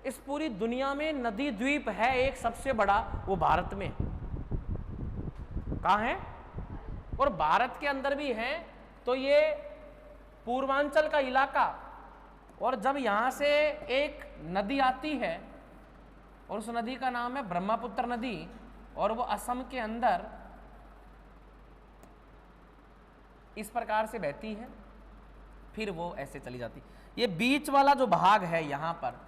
Speaker 1: इस पूरी दुनिया में नदी द्वीप है एक सबसे बड़ा, वो भारत में। कहां है? और भारत के अंदर भी है, तो ये पूर्वांचल का इलाका। और जब यहां से एक नदी आती है और उस नदी का नाम है ब्रह्मपुत्र नदी, और वो असम के अंदर इस प्रकार से बहती है, फिर वो ऐसे चली जाती। ये बीच वाला जो भाग है यहां पर,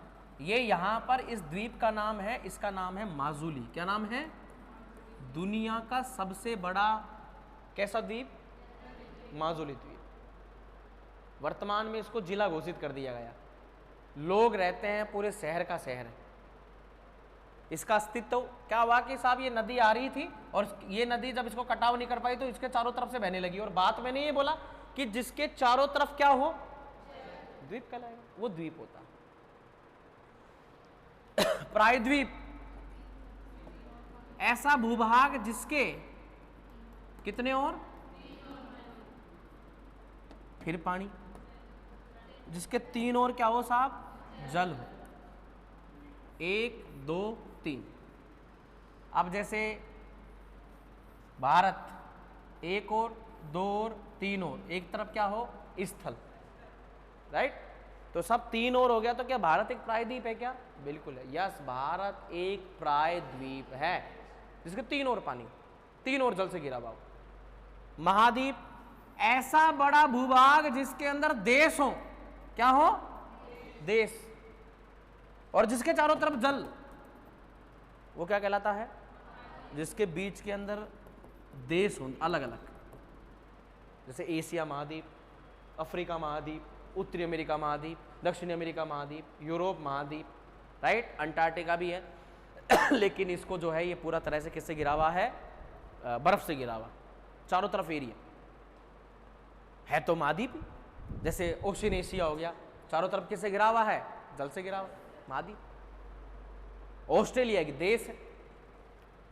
Speaker 1: ये यहां पर इस द्वीप का नाम है, इसका नाम है माजुली। क्या नाम है? दुनिया का सबसे बड़ा कैसा द्वीप? माजुली द्वीप। वर्तमान में इसको जिला घोषित कर दिया गया, लोग रहते हैं, पूरे शहर का शहर है। इसका अस्तित्व क्या हुआ कि साहब ये नदी आ रही थी और ये नदी जब इसको कटाव नहीं कर पाई तो इसके चारों तरफ से बहने लगी, और बात मैंने ये बोला कि जिसके चारों तरफ क्या हो? द्वीप कहलाएगा, वो द्वीप होता है। प्रायद्वीप ऐसा भूभाग जिसके कितने और? फिर पानी, जिसके तीन और क्या हो साहब? जल हो। 1 2 3। अब जैसे भारत 1 और 2 और 3 और, एक तरफ क्या हो? स्थल, राइट। तो सब 3 और हो गया, तो क्या भारत एक प्रायद्वीप है क्या? बिल्कुल है, यस, भारत एक प्रायद्वीप है जिसके 3 और पानी, 3 और जल से घिरा हुआ। महाद्वीप, ऐसा बड़ा भूभाग जिसके अंदर देश हो, क्या हो? देश, और जिसके चारों तरफ जल, वो क्या कहलाता है? जिसके बीच के अंदर देश हो अलग अलग, जैसे एशिया महाद्वीप, अफ्रीका महाद्वीप, उत्तरी अमेरिका महाद्वीप, दक्षिणी अमेरिका महाद्वीप, यूरोप महाद्वीप, राइट। अंटार्कटिका भी है लेकिन इसको जो है ये पूरा तरह से किससे घिरा हुआ है? बर्फ से घिरा हुआ, चारों तरफ एरिया है तो महाद्वीप। जैसे ओशिनेशिया हो गया, चारों तरफ किससे घिरा हुआ है? जल से घिरा हुआ, महाद्वीप। ऑस्ट्रेलिया एक देश है,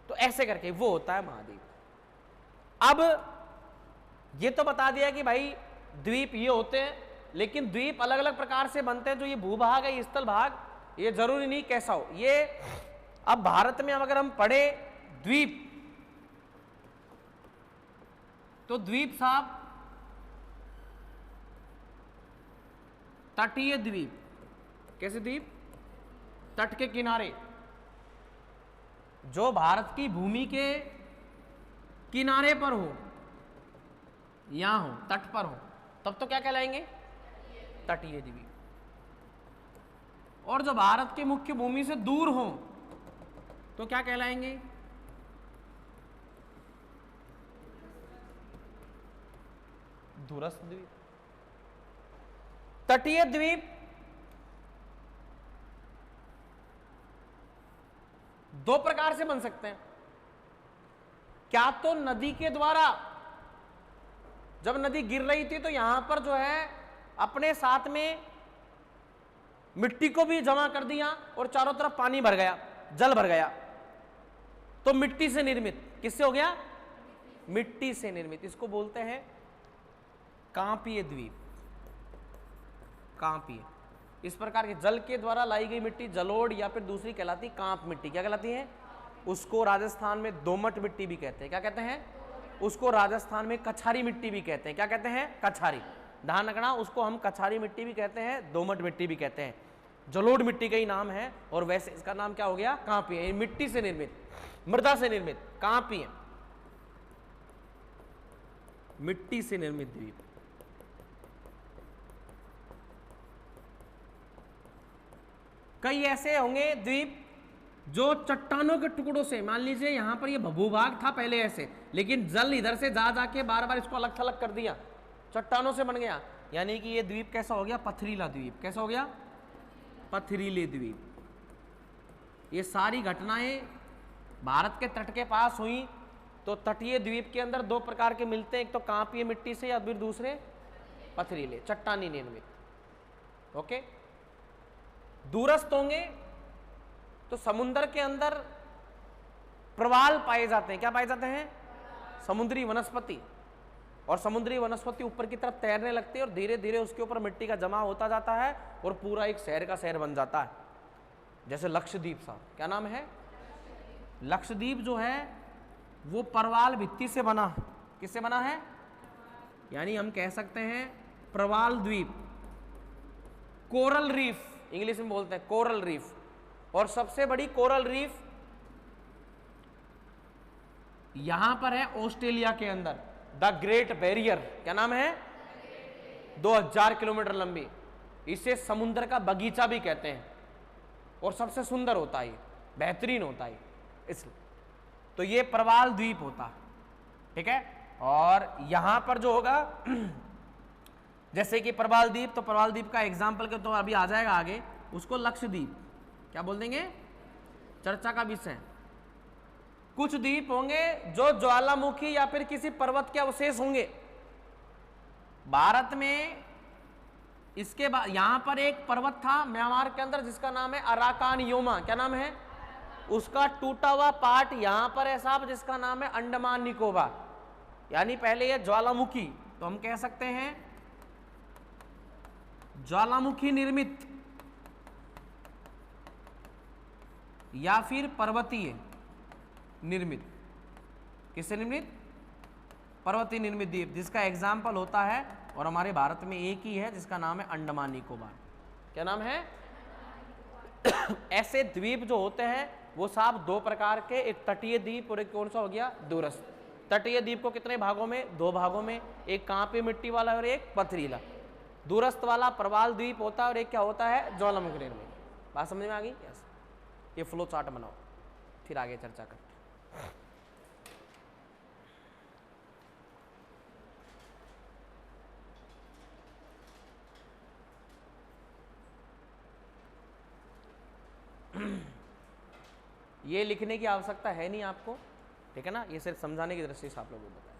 Speaker 1: तो ऐसे करके वो होता है महाद्वीप। अब ये तो बता दिया कि भाई द्वीप ये होते हैं, लेकिन द्वीप अलग अलग प्रकार से बनते हैं। जो ये भूभाग है, ये स्थल भाग, ये जरूरी नहीं कैसा हो ये। अब भारत में अगर हम पढ़े द्वीप, तो द्वीप साहब तटीय द्वीप, कैसे द्वीप? तट के किनारे, जो भारत की भूमि के किनारे पर हो, यहां हो, तट पर हो, तब तो क्या कहलाएंगे? तटीय द्वीप। और जो भारत के मुख्य भूमि से दूर हो तो क्या कहलाएंगे? दूरस्थ द्वीप। तटीय द्वीप दो प्रकार से बन सकते हैं, क्या तो नदी के द्वारा, जब नदी गिर रही थी तो यहां पर जो है अपने साथ में मिट्टी को भी जमा कर दिया और चारों तरफ पानी भर गया, जल भर गया, तो मिट्टी से निर्मित, किससे हो गया? मिट्टी से निर्मित। इसको बोलते हैं कांपीय द्वीप। कांपीय, इस प्रकार के जल के द्वारा लाई गई मिट्टी जलोढ़ या फिर दूसरी कहलाती कांप मिट्टी। क्या कहलाती है? उसको राजस्थान में दोमट मिट्टी भी कहते हैं। क्या कहते हैं? उसको राजस्थान में कछारी मिट्टी भी कहते हैं। क्या कहते हैं? कछारी। ध्यान रखना, उसको हम कछारी मिट्टी भी कहते हैं, दोमट मिट्टी भी कहते हैं। जलोढ़ मिट्टी का ही नाम है, और वैसे इसका नाम क्या हो गया? कांपीय। मिट्टी से निर्मित, मृदा से निर्मित, कांपीय, मिट्टी से निर्मित द्वीप। कई ऐसे होंगे द्वीप जो चट्टानों के टुकड़ों से, मान लीजिए यहां पर ये भूभाग था पहले ऐसे, लेकिन जल इधर से जा जाके बार बार इसको अलग थलग कर दिया, चट्टानों से बन गया, यानी कि ये द्वीप कैसा हो गया? पथरीला द्वीप। कैसा हो गया? पथरीले द्वीप। ये सारी घटनाएं भारत के तट के पास हुई, तो तटीय द्वीप के अंदर दो प्रकार के मिलते हैं, एक तो कांपीय मिट्टी से या फिर दूसरे पथरीले चट्टानी निर्मित। ओके। दूरस्थ होंगे तो समुद्र के अंदर प्रवाल पाए जाते हैं। क्या पाए जाते हैं? समुद्री वनस्पति। और समुद्री वनस्पति ऊपर की तरफ तैरने लगती है और धीरे धीरे उसके ऊपर मिट्टी का जमा होता जाता है और पूरा एक शहर का शहर बन जाता है। जैसे लक्षद्वीप साहब, क्या नाम है? लक्षद्वीप जो है वो प्रवाल भित्ति से बना। किससे बना है? यानी हम कह सकते हैं प्रवाल द्वीप, कोरल रीफ इंग्लिश में बोलते हैं, कोरल रीफ। और सबसे बड़ी कोरल रीफ यहां पर है ऑस्ट्रेलिया के अंदर, द ग्रेट बैरियर। क्या नाम है? 2000 किलोमीटर लंबी। इसे समुद्र का बगीचा भी कहते हैं, और सबसे सुंदर होता है, बेहतरीन होता है इसलिए। तो ये प्रवाल द्वीप होता है, ठीक है। और यहां पर जो होगा जैसे कि प्रवाल द्वीप, तो प्रवाल द्वीप का एग्जाम्पल के तो अभी आ जाएगा आगे, उसको लक्षद्वीप क्या बोल देंगे? चर्चा का विषय। कुछ द्वीप होंगे जो ज्वालामुखी या फिर किसी पर्वत के अवशेष होंगे। भारत में इसके बाद यहां पर एक पर्वत था म्यांमार के अंदर जिसका नाम है अराकान योमा। क्या नाम है? उसका टूटा हुआ पार्ट यहां पर है साहब, जिसका नाम है अंडमान निकोबार। यानी पहले ये ज्वालामुखी, तो हम कह सकते हैं ज्वालामुखी निर्मित या फिर पर्वतीय निर्मित। किससे निर्मित? पर्वतीय निर्मित द्वीप, जिसका एग्जाम्पल होता है और हमारे भारत में एक ही है जिसका नाम है अंडमान निकोबार। क्या नाम है? ऐसे द्वीप जो होते हैं वो साफ दो प्रकार के, एक तटीय द्वीप और एक कौन सा हो गया? दूरस्थ। तटीय द्वीप को कितने भागों में? दो भागों में, एक कांपी मिट्टी वाला और एक पथरीला। दूरस्थ वाला प्रवाल द्वीप होता है और एक क्या होता है? ज्वालामुखी निर्मित। बात समझ में आ गई? यस। ये फ्लो चार्ट बनाओ, फिर आगे चर्चा करते हैं। ये लिखने की आवश्यकता है नहीं आपको, ठीक है ना, ये सिर्फ समझाने की दृष्टि से आप लोगों को बताया।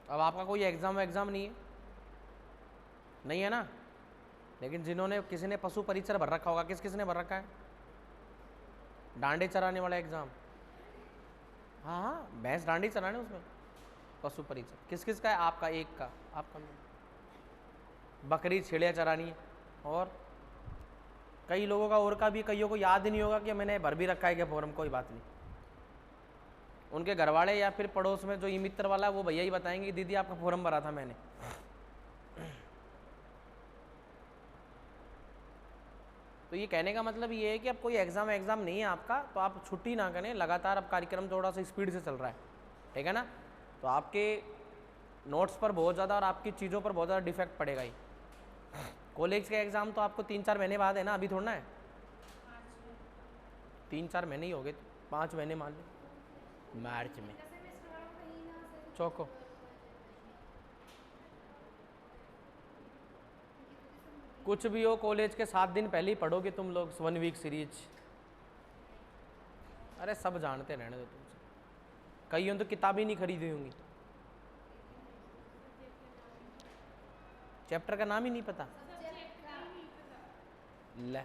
Speaker 1: अब आपका कोई एग्जाम नहीं है, नहीं है ना, लेकिन जिन्होंने, किसी ने पशु परिचर भर रखा होगा, किस किसने भर रखा है? डांडे चराने वाला एग्जाम, हाँ हाँ, भैंस डांडी चराने उसमें पशु परिचर किस किस का है? आपका एक का, आपका बकरी छेड़िया चरानी है, और कई लोगों का और का भी, कईयों को याद ही नहीं होगा कि मैंने भर भी रखा है क्या फॉर्म। कोई बात नहीं, उनके घरवाले या फिर पड़ोस में जो ई मित्र वाला है वो भैया ही बताएंगे दीदी आपका फॉर्म भरा था मैंने। तो ये कहने का मतलब ये है कि अब कोई एग्जाम नहीं है आपका, तो आप छुट्टी ना करें, लगातार अब कार्यक्रम थोड़ा सा स्पीड से चल रहा है, ठीक है ना, तो आपके नोट्स पर बहुत ज़्यादा और आपकी चीज़ों पर बहुत ज़्यादा डिफेक्ट पड़ेगा ही। कॉलेज का एग्ज़ाम तो आपको 3-4 महीने बाद है ना, अभी थोड़ा है, 3-4 महीने ही हो गए, 5 महीने मान लो, मार्च में चौको। कुछ भी हो, कॉलेज के 7 दिन पहले ही पढ़ोगे तुम लोग 1 वीक सीरीज। अरे सब जानते रहने दो तुमसे, कईयों तो किताबें नहीं खरीदी होंगी, चैप्टर का नाम ही नहीं पता, ले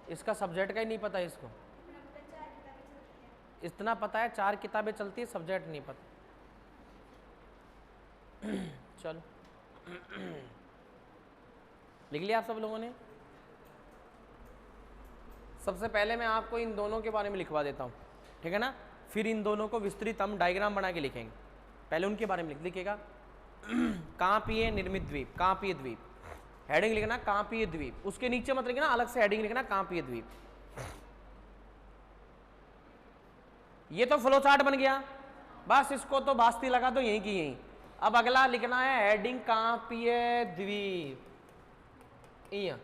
Speaker 1: इसका सब्जेक्ट का ही नहीं पता इसको, इतना पता है 4 किताबें चलती है, सब्जेक्ट नहीं पता। चलो लिख लिया आप सब लोगों ने? सबसे पहले मैं आपको इन दोनों के बारे में लिखवा देता हूँ, ठीक है ना, फिर इन दोनों को विस्तृत हम डायग्राम बना के लिखेंगे। पहले उनके बारे में लिखिएगा। कांपीय निर्मित द्वीप, कांपीय द्वीप, हेडिंग लिखना कांपीय द्वीप, उसके नीचे मत लिखना, अलग से हेडिंग लिखना कांपीय द्वीप। ये तो फ्लो चार्ट बन गया, बस इसको तो बास्ती लगा दो यहीं की यहीं। अब अगला लिखना है हेडिंग कांपीय द्वीप, यहाँ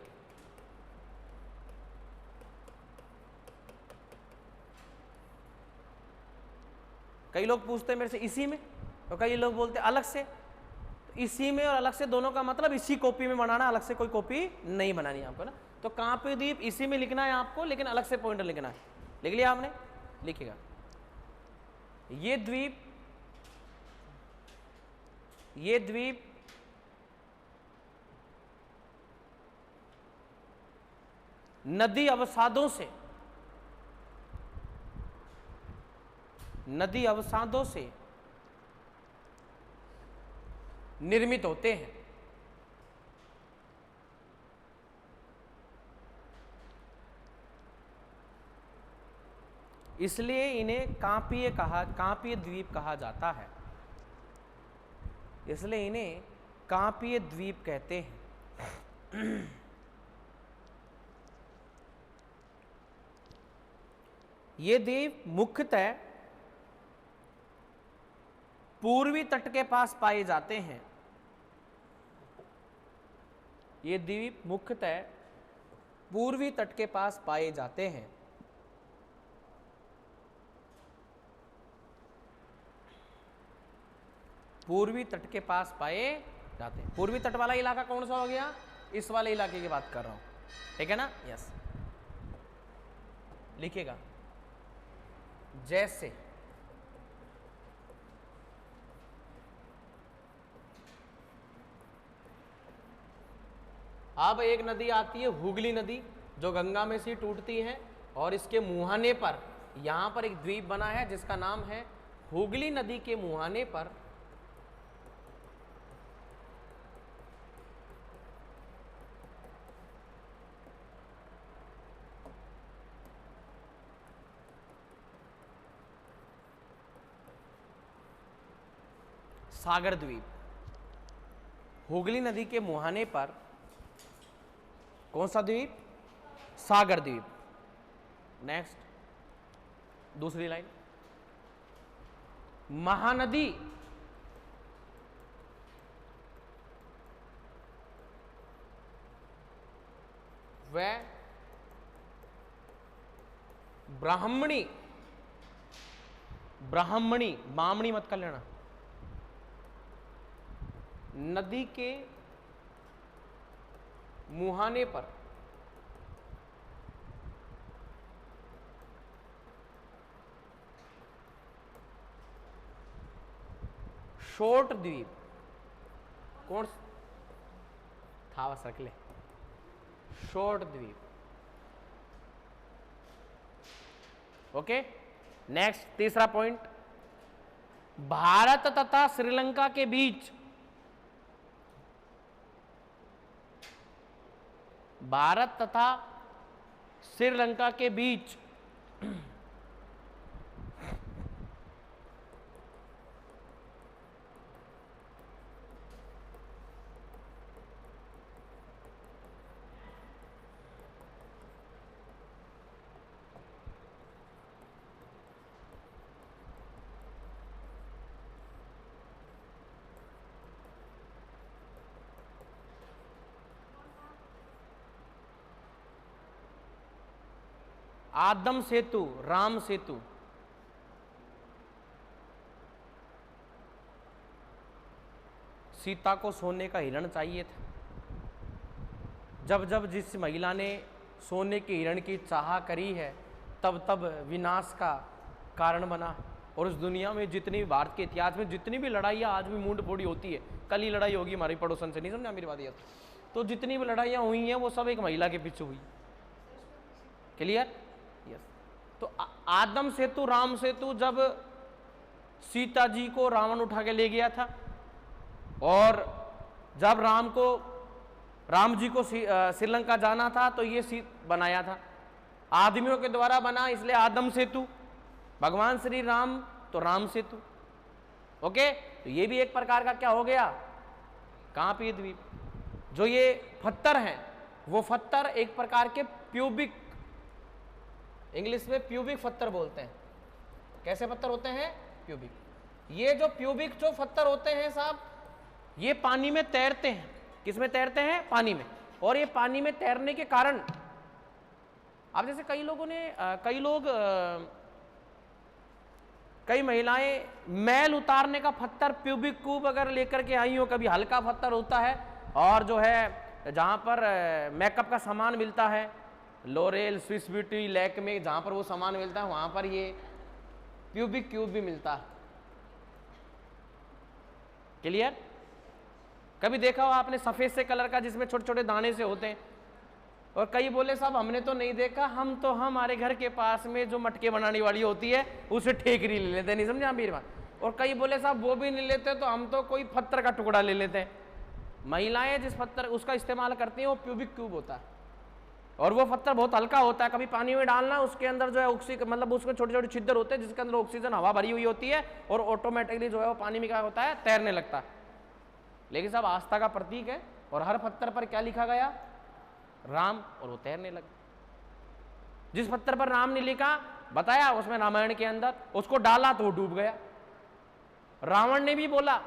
Speaker 1: कई लोग पूछते हैं मेरे से इसी में, तो कई लोग बोलते हैं अलग से। तो इसी में और अलग से दोनों का मतलब इसी कॉपी में बनाना, अलग से कोई कॉपी नहीं बनानी है आपको ना। तो कांपीय द्वीप इसी में लिखना है आपको, लेकिन अलग से पॉइंटर लिखना है। लिख लिया आपने? लिखिएगा ये द्वीप नदी अवसादों से निर्मित होते हैं। इसलिए इन्हें कांपीय द्वीप कहा जाता है, इसलिए इन्हें कांपीय द्वीप कहते हैं। ये द्वीप मुख्यतः पूर्वी तट के पास पाए जाते हैं। ये द्वीप मुख्यतः पूर्वी तट के पास पाए जाते हैं। पूर्वी तट के पास पाए जाते हैं। पूर्वी तट वाला इलाका कौन सा हो गया? इस वाले इलाके की बात कर रहा हूं, ठीक है ना? यस, लिखिएगा। जैसे अब एक नदी आती है हुगली नदी, जो गंगा में से टूटती है, और इसके मुहाने पर यहां पर एक द्वीप बना है जिसका नाम है हुगली नदी के मुहाने पर सागर द्वीप। हुगली नदी के मुहाने पर कौन सा द्वीप? सागर द्वीप। नेक्स्ट, दूसरी लाइन, महानदी व ब्राह्मणी, ब्राह्मणी बामणी मत कर लेना, नदी के मुहाने पर शॉर्ट द्वीप। कौन था? सकले शॉर्ट द्वीप। ओके, नेक्स्ट, तीसरा पॉइंट, भारत तथा श्रीलंका के बीच, भारत तथा श्रीलंका के बीच आदम सेतु, राम सेतु, सीता को सोने का हिरण चाहिए था। जब जब जिस महिला ने सोने के हिरण की चाह करी है, तब तब विनाश का कारण बना। और उस दुनिया में जितनी भी, भारत के इतिहास में जितनी भी लड़ाइयाँ आज भी मूंड फोड़ी होती है, कल ही लड़ाई होगी हमारी पड़ोसन से, नहीं समझा मेरी बात? ये तो जितनी भी लड़ाइयाँ हुई हैं वो सब एक महिला के पीछे हुई। क्लियर? यस। तो आदम सेतु, राम सेतु, जब सीता जी को रावण उठा के ले गया था, और जब राम जी को श्रीलंका जाना था, तो ये बनाया था, आदमियों के द्वारा बना, इसलिए आदम सेतु। भगवान श्री राम तो राम सेतु। ओके, तो ये भी एक प्रकार का क्या हो गया? कहां पे द्वीप? जो ये पत्थर हैं, वो पत्थर एक प्रकार के प्यूबिक, इंग्लिश में प्यूबिक पत्थर बोलते हैं। कैसे पत्थर होते हैं? प्यूबिक। ये जो प्यूबिक जो पत्थर होते हैं साहब, ये पानी में तैरते हैं। किस में तैरते हैं? पानी में। और ये पानी में तैरने के कारण, अब जैसे कई महिलाएं मैल उतारने का पत्थर प्यूबिक क्यूब अगर लेकर के आई हो, कभी हल्का पत्थर होता है, और जो है जहां पर मेकअप का सामान मिलता है, लोरेल, स्विस ब्यूटी, लैक में, जहां पर वो सामान मिलता है, वहां पर ये प्यूबिक क्यूब भी मिलता है। क्लियर? कभी देखा हो आपने सफेद से कलर का, जिसमें छोटे छोटे दाने से होते हैं? और कई बोले साहब हमने तो नहीं देखा, हमारे घर के पास में जो मटके बनाने वाली होती है उसे ठेकरी ले लेते हैं। नहीं समझा मेरी बात? और कई बोले साहब वो भी नहीं लेते, तो हम तो कोई पत्थर का टुकड़ा ले लेते हैं। महिलाएं जिस पत्थर उसका इस्तेमाल करती हैं वो प्यूबिक क्यूब होता है, और वो पत्थर बहुत हल्का होता है। कभी पानी में डालना, उसके अंदर जो है ऑक्सीजन, मतलब उसमें छोटे छोटे छिद्र होते हैं जिसके अंदर ऑक्सीजन हवा भरी हुई होती है, और ऑटोमेटिकली जो है वो पानी में क्या होता है? तैरने लगता है। लेकिन साहब आस्था का प्रतीक है, और हर पत्थर पर क्या लिखा गया? राम, और वो तैरने लगा। जिस पत्थर पर राम ने लिखा, बताया उसमें रामायण के अंदर, उसको डाला तो वो डूब गया। रावण ने भी बोला,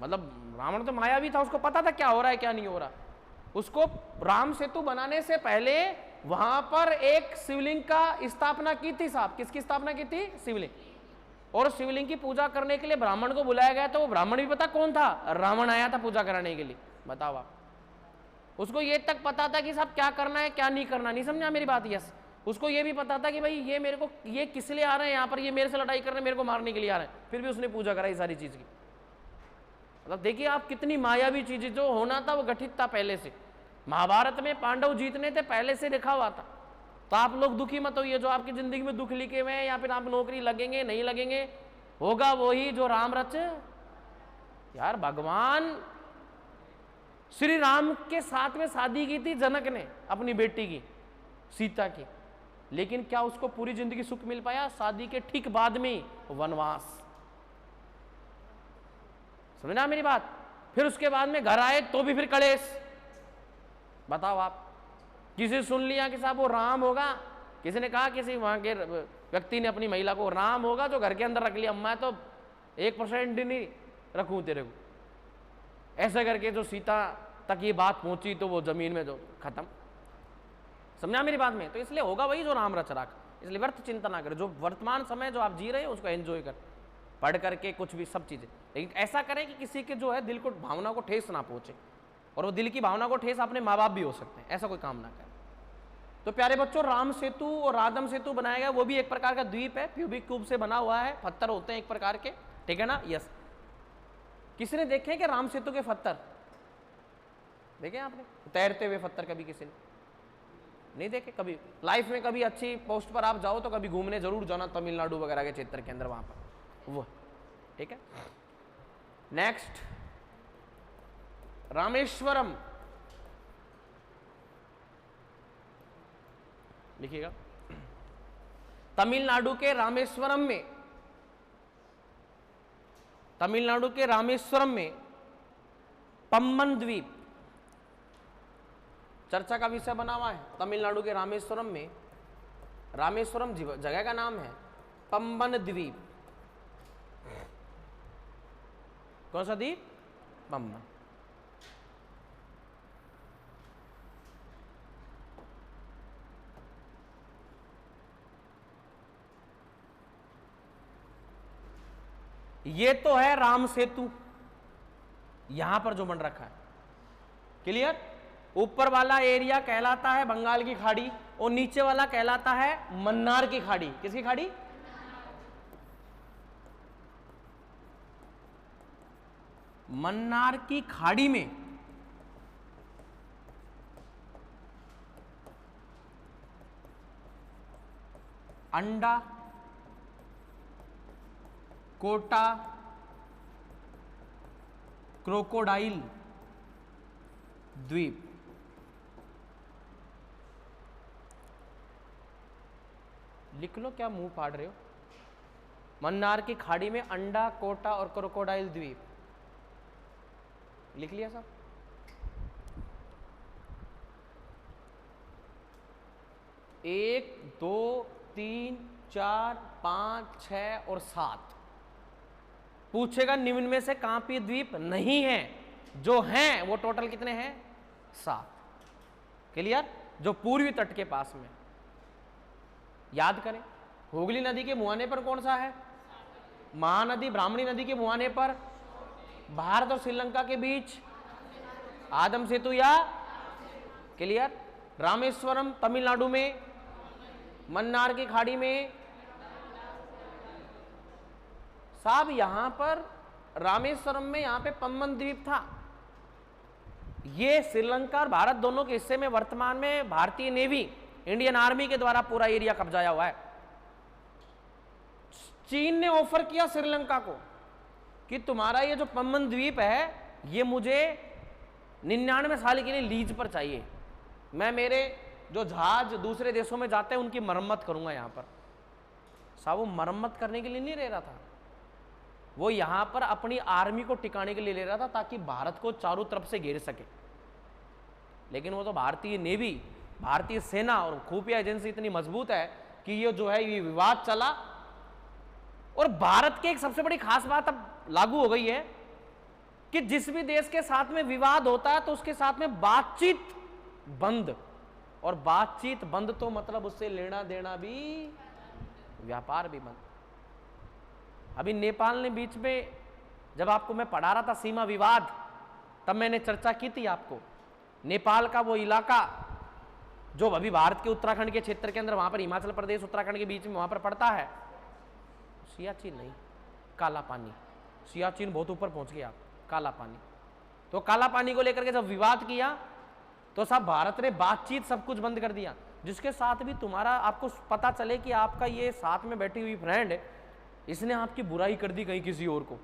Speaker 1: मतलब रावण तो माया भी था, उसको पता था क्या हो रहा है क्या नहीं हो रहा, उसको राम सेतु बनाने से पहले वहां पर एक शिवलिंग का स्थापना की थी साहब। किसकी स्थापना की थी? शिवलिंग। और शिवलिंग की पूजा करने के लिए ब्राह्मण को बुलाया गया, तो वो ब्राह्मण भी पता कौन था? रावण आया था पूजा कराने के लिए। बताओ आप, उसको ये तक पता था कि साहब क्या करना है क्या नहीं करना, नहीं समझा मेरी बात? यस, उसको ये भी पता था कि भाई ये मेरे को, ये किस लिए आ रहे हैं यहाँ पर, ये मेरे से लड़ाई कर रहे हैं, मेरे को मारने के लिए आ रहे हैं, फिर भी उसने पूजा कराई सारी चीज की। मतलब देखिए आप, कितनी मायावी चीज, जो होना था वो गठित था पहले से। महाभारत में पांडव जीतने थे, पहले से लिखा हुआ था। तो आप लोग दुखी मत होइए, जो आपकी जिंदगी में दुख लिखे हुए हैं, या फिर आप नौकरी लगेंगे नहीं लगेंगे, होगा वही जो राम रच। यार भगवान श्री राम के साथ में शादी की थी जनक ने अपनी बेटी की, सीता की, लेकिन क्या उसको पूरी जिंदगी सुख मिल पाया? शादी के ठीक बाद में वनवास। समझना मेरी बात? फिर उसके बाद में घर आए तो भी फिर कलेश। बताओ आप, किसी सुन लिया कि साहब वो राम होगा, किसी ने कहा, किसी वहां के व्यक्ति ने अपनी महिला को, राम होगा जो घर के अंदर रख लिया, मैं तो 1% नहीं रखूं तेरे को, ऐसे करके जो सीता तक ये बात पहुंची तो वो जमीन में जो खत्म। समझा मेरी बात में? तो इसलिए होगा वही जो राम रच राख। इसलिए व्यर्थ चिंता ना करें, जो वर्तमान समय जो आप जी रहे हैं उसको एंजॉय कर, पढ़ करके कुछ भी सब चीजें, लेकिन ऐसा करें कि किसी के जो है दिल को, भावना को ठेस ना पहुंचे, और वो दिल की भावना को ठेस अपने माँ बाप भी हो सकते हैं, ऐसा कोई काम ना करें। तो प्यारे बच्चों, राम सेतु और राधम सेतु बनाया गया, वो भी एक प्रकार का द्वीप है, क्यूबिक क्यूब से बना हुआ है, पत्थर होते हैं एक प्रकार के, ठीक है ना? यस। किसी ने देखे कि राम सेतु के पत्थर देखे आपने? तैरते हुए पत्थर कभी किसी ने नहीं देखे? कभी लाइफ में कभी अच्छी पोस्ट पर आप जाओ तो कभी घूमने जरूर जाना, तमिलनाडु वगैरह के क्षेत्र के अंदर, वहां पर वो, ठीक है। नेक्स्ट, रामेश्वरम लिखिएगा। तमिलनाडु के रामेश्वरम में, तमिलनाडु के रामेश्वरम में पम्बन द्वीप चर्चा का विषय बना हुआ है। तमिलनाडु के रामेश्वरम में, रामेश्वरम जगह का नाम है, पम्बन द्वीप। कौन सा द्वीप? पम्बन। ये तो है राम सेतु, यहां पर जो बन रखा है, क्लियर? ऊपर वाला एरिया कहलाता है बंगाल की खाड़ी, और नीचे वाला कहलाता है मन्नार की खाड़ी। किसकी खाड़ी? मन्नार की खाड़ी में अंडा कोटा क्रोकोडाइल द्वीप। लिख लो, क्या मुंह फाड़ रहे हो? मन्नार की खाड़ी में अंडा कोटा और क्रोकोडाइल द्वीप, लिख लिया साहब? एक, दो, तीन, चार, पांच, 6 और 7। पूछेगा निम्न में से कहां पे द्वीप नहीं है? जो हैं वो टोटल कितने हैं? 7। क्लियर? जो पूर्वी तट के पास में, याद करें, हुगली नदी के मुहाने पर कौन सा है? महानदी। ब्राह्मणी नदी के मुहाने पर भारत और श्रीलंका के बीच आदम सेतु या, क्लियर? रामेश्वरम तमिलनाडु में, मन्नार की खाड़ी में। साहब यहां पर रामेश्वरम में, यहां पे पम्बन द्वीप था। ये श्रीलंका और भारत दोनों के हिस्से में वर्तमान में भारतीय नेवी, इंडियन आर्मी के द्वारा पूरा एरिया कब्जाया हुआ है। चीन ने ऑफर किया श्रीलंका को कि तुम्हारा ये जो पम्बन द्वीप है, ये मुझे 99 साल के लिए लीज पर चाहिए, मैं मेरे जो जहाज दूसरे देशों में जाते हैं उनकी मरम्मत करूंगा यहां पर। साहब वो मरम्मत करने के लिए नहीं ले रहा था, वो यहां पर अपनी आर्मी को टिकाने के लिए ले रहा था, ताकि भारत को चारों तरफ से घेर सके। लेकिन वो तो भारतीय नेवी, भारतीय सेना और खुफिया एजेंसी इतनी मजबूत है कि ये जो है ये विवाद चला। और भारत की एक सबसे बड़ी खास बात अब लागू हो गई है कि जिस भी देश के साथ में विवाद होता है तो उसके साथ में बातचीत बंद, और बातचीत बंद तो मतलब उससे लेना देना भी, व्यापार भी बंद। अभी नेपाल ने बीच में, जब आपको मैं पढ़ा रहा था सीमा विवाद, तब मैंने चर्चा की थी आपको, नेपाल का वो इलाका जो अभी भारत के उत्तराखंड के क्षेत्र के अंदर, वहां पर हिमाचल प्रदेश उत्तराखंड के बीच में वहां पर पड़ता है, सियाचिन नहीं, काला पानी। सियाचिन बहुत ऊपर पहुंच गया, काला पानी। तो काला पानी को लेकर के जब विवाद किया तो सब भारत ने बातचीत सब कुछ बंद कर दिया, जिसके साथ भी तुम्हारा, आपको पता चले कि आपका ये साथ में बैठी हुई फ्रेंड है, इसने आपकी बुराई कर दी कहीं किसी और को,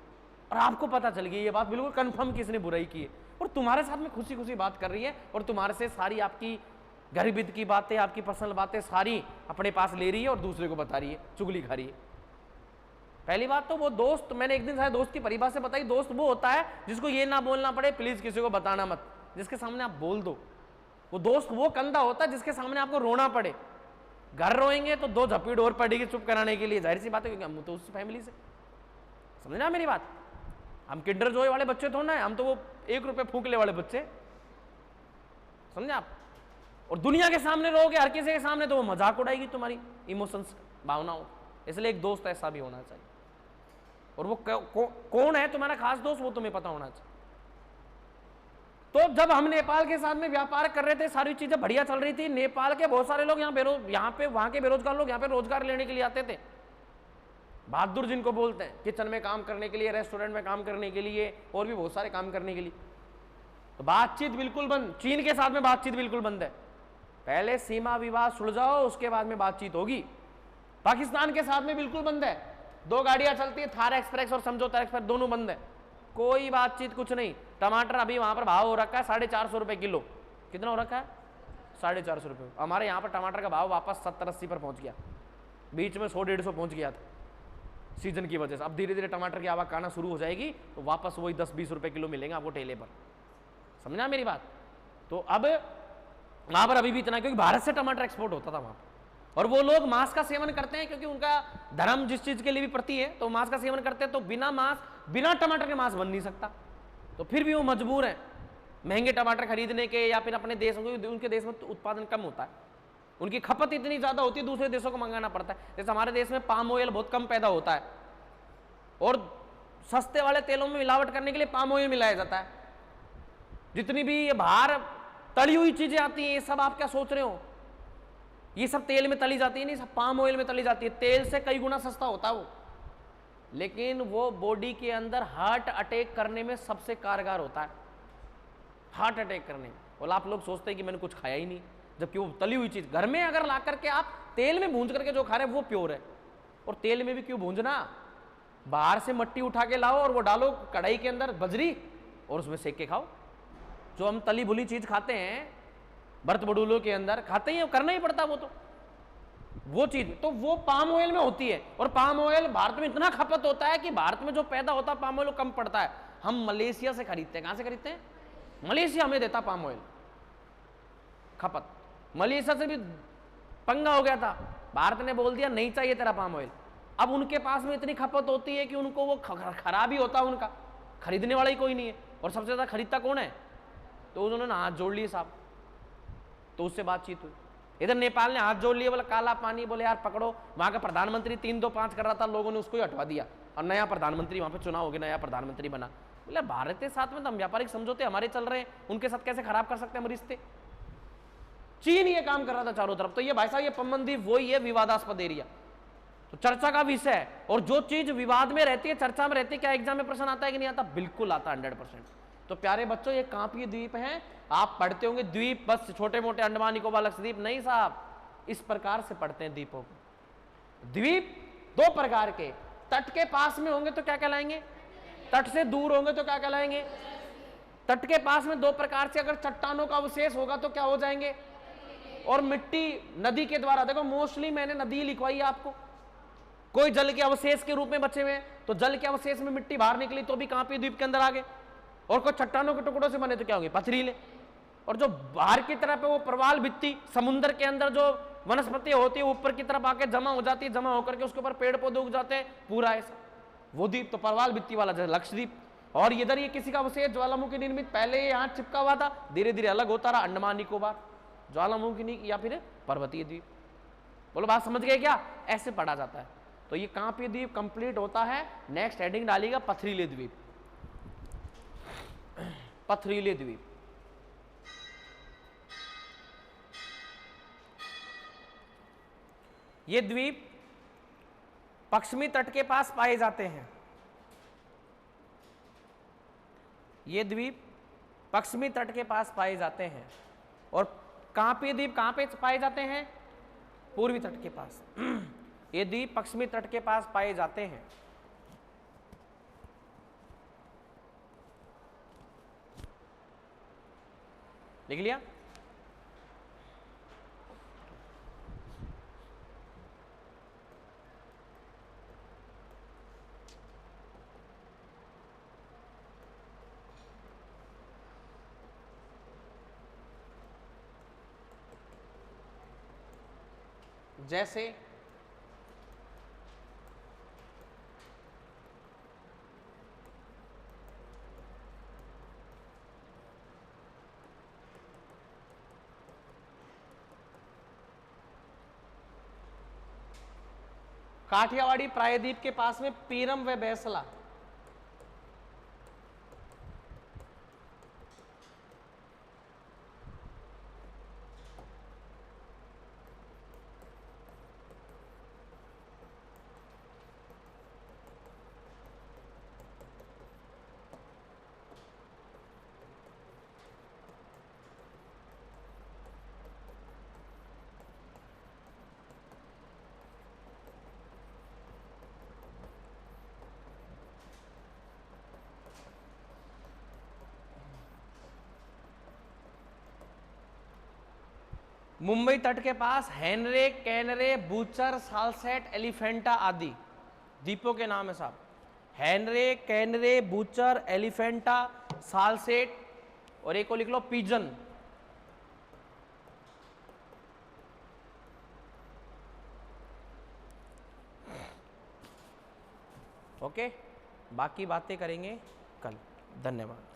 Speaker 1: और आपको पता चल गई ये बात बिल्कुल कंफर्म कि इसने बुराई की है, और तुम्हारे साथ में खुशी खुशी बात कर रही है, और तुम्हारे से सारी आपकी घर बीत की बातें, आपकी पर्सनल बातें सारी अपने पास ले रही है और दूसरे को बता रही है, चुगली खा रही है। पहली बात तो वो दोस्त, मैंने एक दिन सारे दोस्त की परिभाषा बताई, दोस्त वो होता है जिसको ये ना बोलना पड़े प्लीज किसी को बताना मत, जिसके सामने आप बोल दो। वो दोस्त वो कंधा होता है जिसके सामने आपको रोना पड़े, घर रोएंगे तो 2 झपीट और पड़ेगी चुप कराने के लिए, जाहिर सी बात है, क्योंकि हम तो उस फैमिली से, समझना मेरी बात, हम किंडर जॉय वाले बच्चे थोड़ा है, हम तो वो 1 रुपए फूकले वाले बच्चे, समझे आप। और दुनिया के सामने रहोगे हर किसी के सामने तो वो मजाक उड़ाएगी तुम्हारी इमोशंस, भावनाओं। इसलिए एक दोस्त ऐसा भी होना चाहिए, और वो कौन है तुम्हारा खास दोस्त वो तुम्हें पता होना चाहिए। तो जब हम नेपाल के साथ में व्यापार कर रहे थे, सारी चीजें बढ़िया चल रही थी, नेपाल के बहुत सारे लोग यहाँ पे वहां के बेरोजगार लोग यहाँ पे रोजगार लेने के लिए आते थे, बहादुर जिनको बोलते हैं, किचन में काम करने के लिए, रेस्टोरेंट में काम करने के लिए, और भी बहुत सारे काम करने के लिए। तो बातचीत बिल्कुल बंद, चीन के साथ में बातचीत बिल्कुल बंद है, पहले सीमा विवाद सुलझाओ उसके बाद में बातचीत होगी। पाकिस्तान के साथ में बिल्कुल बंद है, 2 गाड़ियां चलती है, थार एक्सप्रेस और समझौता एक्सप्रेस, दोनों बंद है, कोई बातचीत कुछ नहीं। टमाटर अभी वहां पर भाव हो रखा है 450 रुपए किलो, कितना हो रखा है 450 रुपये। हमारे यहाँ पर टमाटर का भाव वापस 70-80 पर पहुंच गया, बीच में 100-150 पहुंच गया था सीजन की वजह से। अब धीरे धीरे टमाटर की आवक आना शुरू हो जाएगी तो वापस वही 10-20 रुपए किलो मिलेंगे आपको ठेले पर, समझना मेरी बात। तो अब वहां पर अभी भी इतना, क्योंकि भारत से टमाटर एक्सपोर्ट होता था वहां पर, और वो लोग मांस का सेवन करते हैं क्योंकि उनका धर्म जिस चीज के लिए भी प्रति है, तो मांस का सेवन करते हैं, तो बिना मांस, बिना टमाटर के मांस बन नहीं सकता, तो फिर भी वो मजबूर है महंगे टमाटर खरीदने के, या फिर अपने देश में, उनके देश में उत्पादन कम होता है, उनकी खपत इतनी ज्यादा होती है, दूसरे देशों को मंगाना पड़ता है। जैसे हमारे देश में पाम ऑयल बहुत कम पैदा होता है, और सस्ते वाले तेलों में मिलावट करने के लिए पाम ऑयल मिलाया जाता है। जितनी भी ये बाहर तली हुई चीजें आती हैं, ये सब आप क्या सोच रहे हो, ये सब तेल में तली जाती है, नहीं, सब पाम ऑयल में तली जाती है, तेल से कई गुना सस्ता होता है वो, लेकिन वो बॉडी के अंदर हार्ट अटैक करने में सबसे कारगर होता है, हार्ट अटैक करने में। और आप लोग सोचते हैं कि मैंने कुछ खाया ही नहीं, जबकि वो तली हुई चीज घर में अगर ला करके आप तेल में भूंज करके जो खा रहे हैं वो प्योर है। और तेल में भी क्यों भूंजना, बाहर से मट्टी उठा के लाओ और वो डालो कढ़ाई के अंदर बजरी, और उसमें सेक के खाओ। जो हम तली भुली चीज खाते हैं व्रत बडूलों के अंदर खाते ही, करना ही पड़ता वो, तो वो चीज तो वो पाम ऑयल में होती है। और पाम ऑयल भारत में इतना खपत होता है कि भारत में जो पैदा होता है पाम ऑयल कम पड़ता है, हम मलेशिया से खरीदते हैं। कहां से खरीदते हैं? मलेशिया हमें देता पाम ऑयल खपत। मलेशिया से भी पंगा हो गया था, भारत ने बोल दिया नहीं चाहिए तेरा पाम ऑयल। अब उनके पास में इतनी खपत होती है कि उनको वो खराब ही होता है, उनका खरीदने वाला ही कोई नहीं है, और सबसे ज्यादा खरीदता कौन है? तो उन्होंने हाथ जोड़ लिए साहब, तो उससे बातचीत हुई। इधर नेपाल ने हाथ जोड़ लिए, बोला काला पानी, बोले यार पकड़ो। वहां का प्रधानमंत्री 3-2-5 कर रहा था, लोगों ने उसको ही हटवा दिया, और नया प्रधानमंत्री वहां पे चुनाव हो गया, नया प्रधानमंत्री बना। बोले भारत के साथ में तो हम व्यापारिक समझौते हमारे चल रहे हैं, उनके साथ कैसे खराब कर सकते हैं हम रिश्ते? चीन ये काम कर रहा था चारों तरफ। तो ये भाई साहब ये पम्बंदी वही है विवादास्पद एरिया, तो चर्चा का विषय है। और जो चीज विवाद में रहती है, चर्चा में रहती है, क्या एग्जाम में प्रश्न आता है कि नहीं आता? बिल्कुल आता, 100%। तो प्यारे बच्चों, ये कांपी द्वीप हैं, आप पढ़ते होंगे द्वीप बस छोटे मोटे अंडमान निकोबार लक्षद्वीप, नहीं साहब, इस प्रकार से पढ़ते हैं द्वीपों को। द्वीप 2 प्रकार के, तट के पास में होंगे तो क्या कहलाएंगे? तट से दूर होंगे तो क्या कहलाएंगे? तट के पास में 2 प्रकार से, अगर चट्टानों का अवशेष होगा तो क्या हो जाएंगे? और मिट्टी नदी के द्वारा, देखो मोस्टली मैंने नदी लिखवाई है आपको, कोई जल के अवशेष के रूप में बचे हुए, तो जल के अवशेष में मिट्टी बाहर निकली तो भी कांपी द्वीप के अंदर आ गए। और कोई चट्टानों के टुकड़ों से बने तो क्या होंगे? पथरीले। और जो बाहर की तरफ है वो प्रवाल भित्ति, समुद्र के अंदर जो वनस्पति होती है ऊपर की तरफ आके जमा हो जाती है, जमा होकर के उसके ऊपर पेड़ पौधे उग जाते हैं, पूरा ऐसा वो द्वीप तो प्रवाल भित्ति वाला, जैसे लक्षद्वीप। और इधर ये किसी का अवशेष ज्वालामुखी निर्मित, पहले ये यहाँ चिपका हुआ था, धीरे धीरे अलग होता रहा, अंडमान निकोबार, ज्वालामुखी या फिर पर्वतीय द्वीप। बोलो बात समझ गए क्या? ऐसे पढ़ा जाता है। तो ये कांपीय द्वीप कंप्लीट होता है, नेक्स्ट हेडिंग डालिएगा पथरीले द्वीप। पथरीले द्वीप, ये द्वीप पश्चिमी तट के पास पाए जाते हैं। ये द्वीप पश्चिमी तट के पास पाए जाते हैं। और कांपीय द्वीप कहां पे पाए जाते हैं? पूर्वी तट के पास। ये द्वीप पश्चिमी तट के पास पाए जाते हैं। लिख लिया? जैसे काठियावाड़ी प्रायद्वीप के पास में पीरम व बैसला, मुंबई तट के पास हेनरे, कैनरे, बूचर, सालसेट, एलिफेंटा आदि द्वीपों के नाम है साहब। हेनरे, कैनरे, बूचर, एलिफेंटा, सालसेट, और एक को लिख लो पिजन। ओके, बाकी बातें करेंगे कल। धन्यवाद।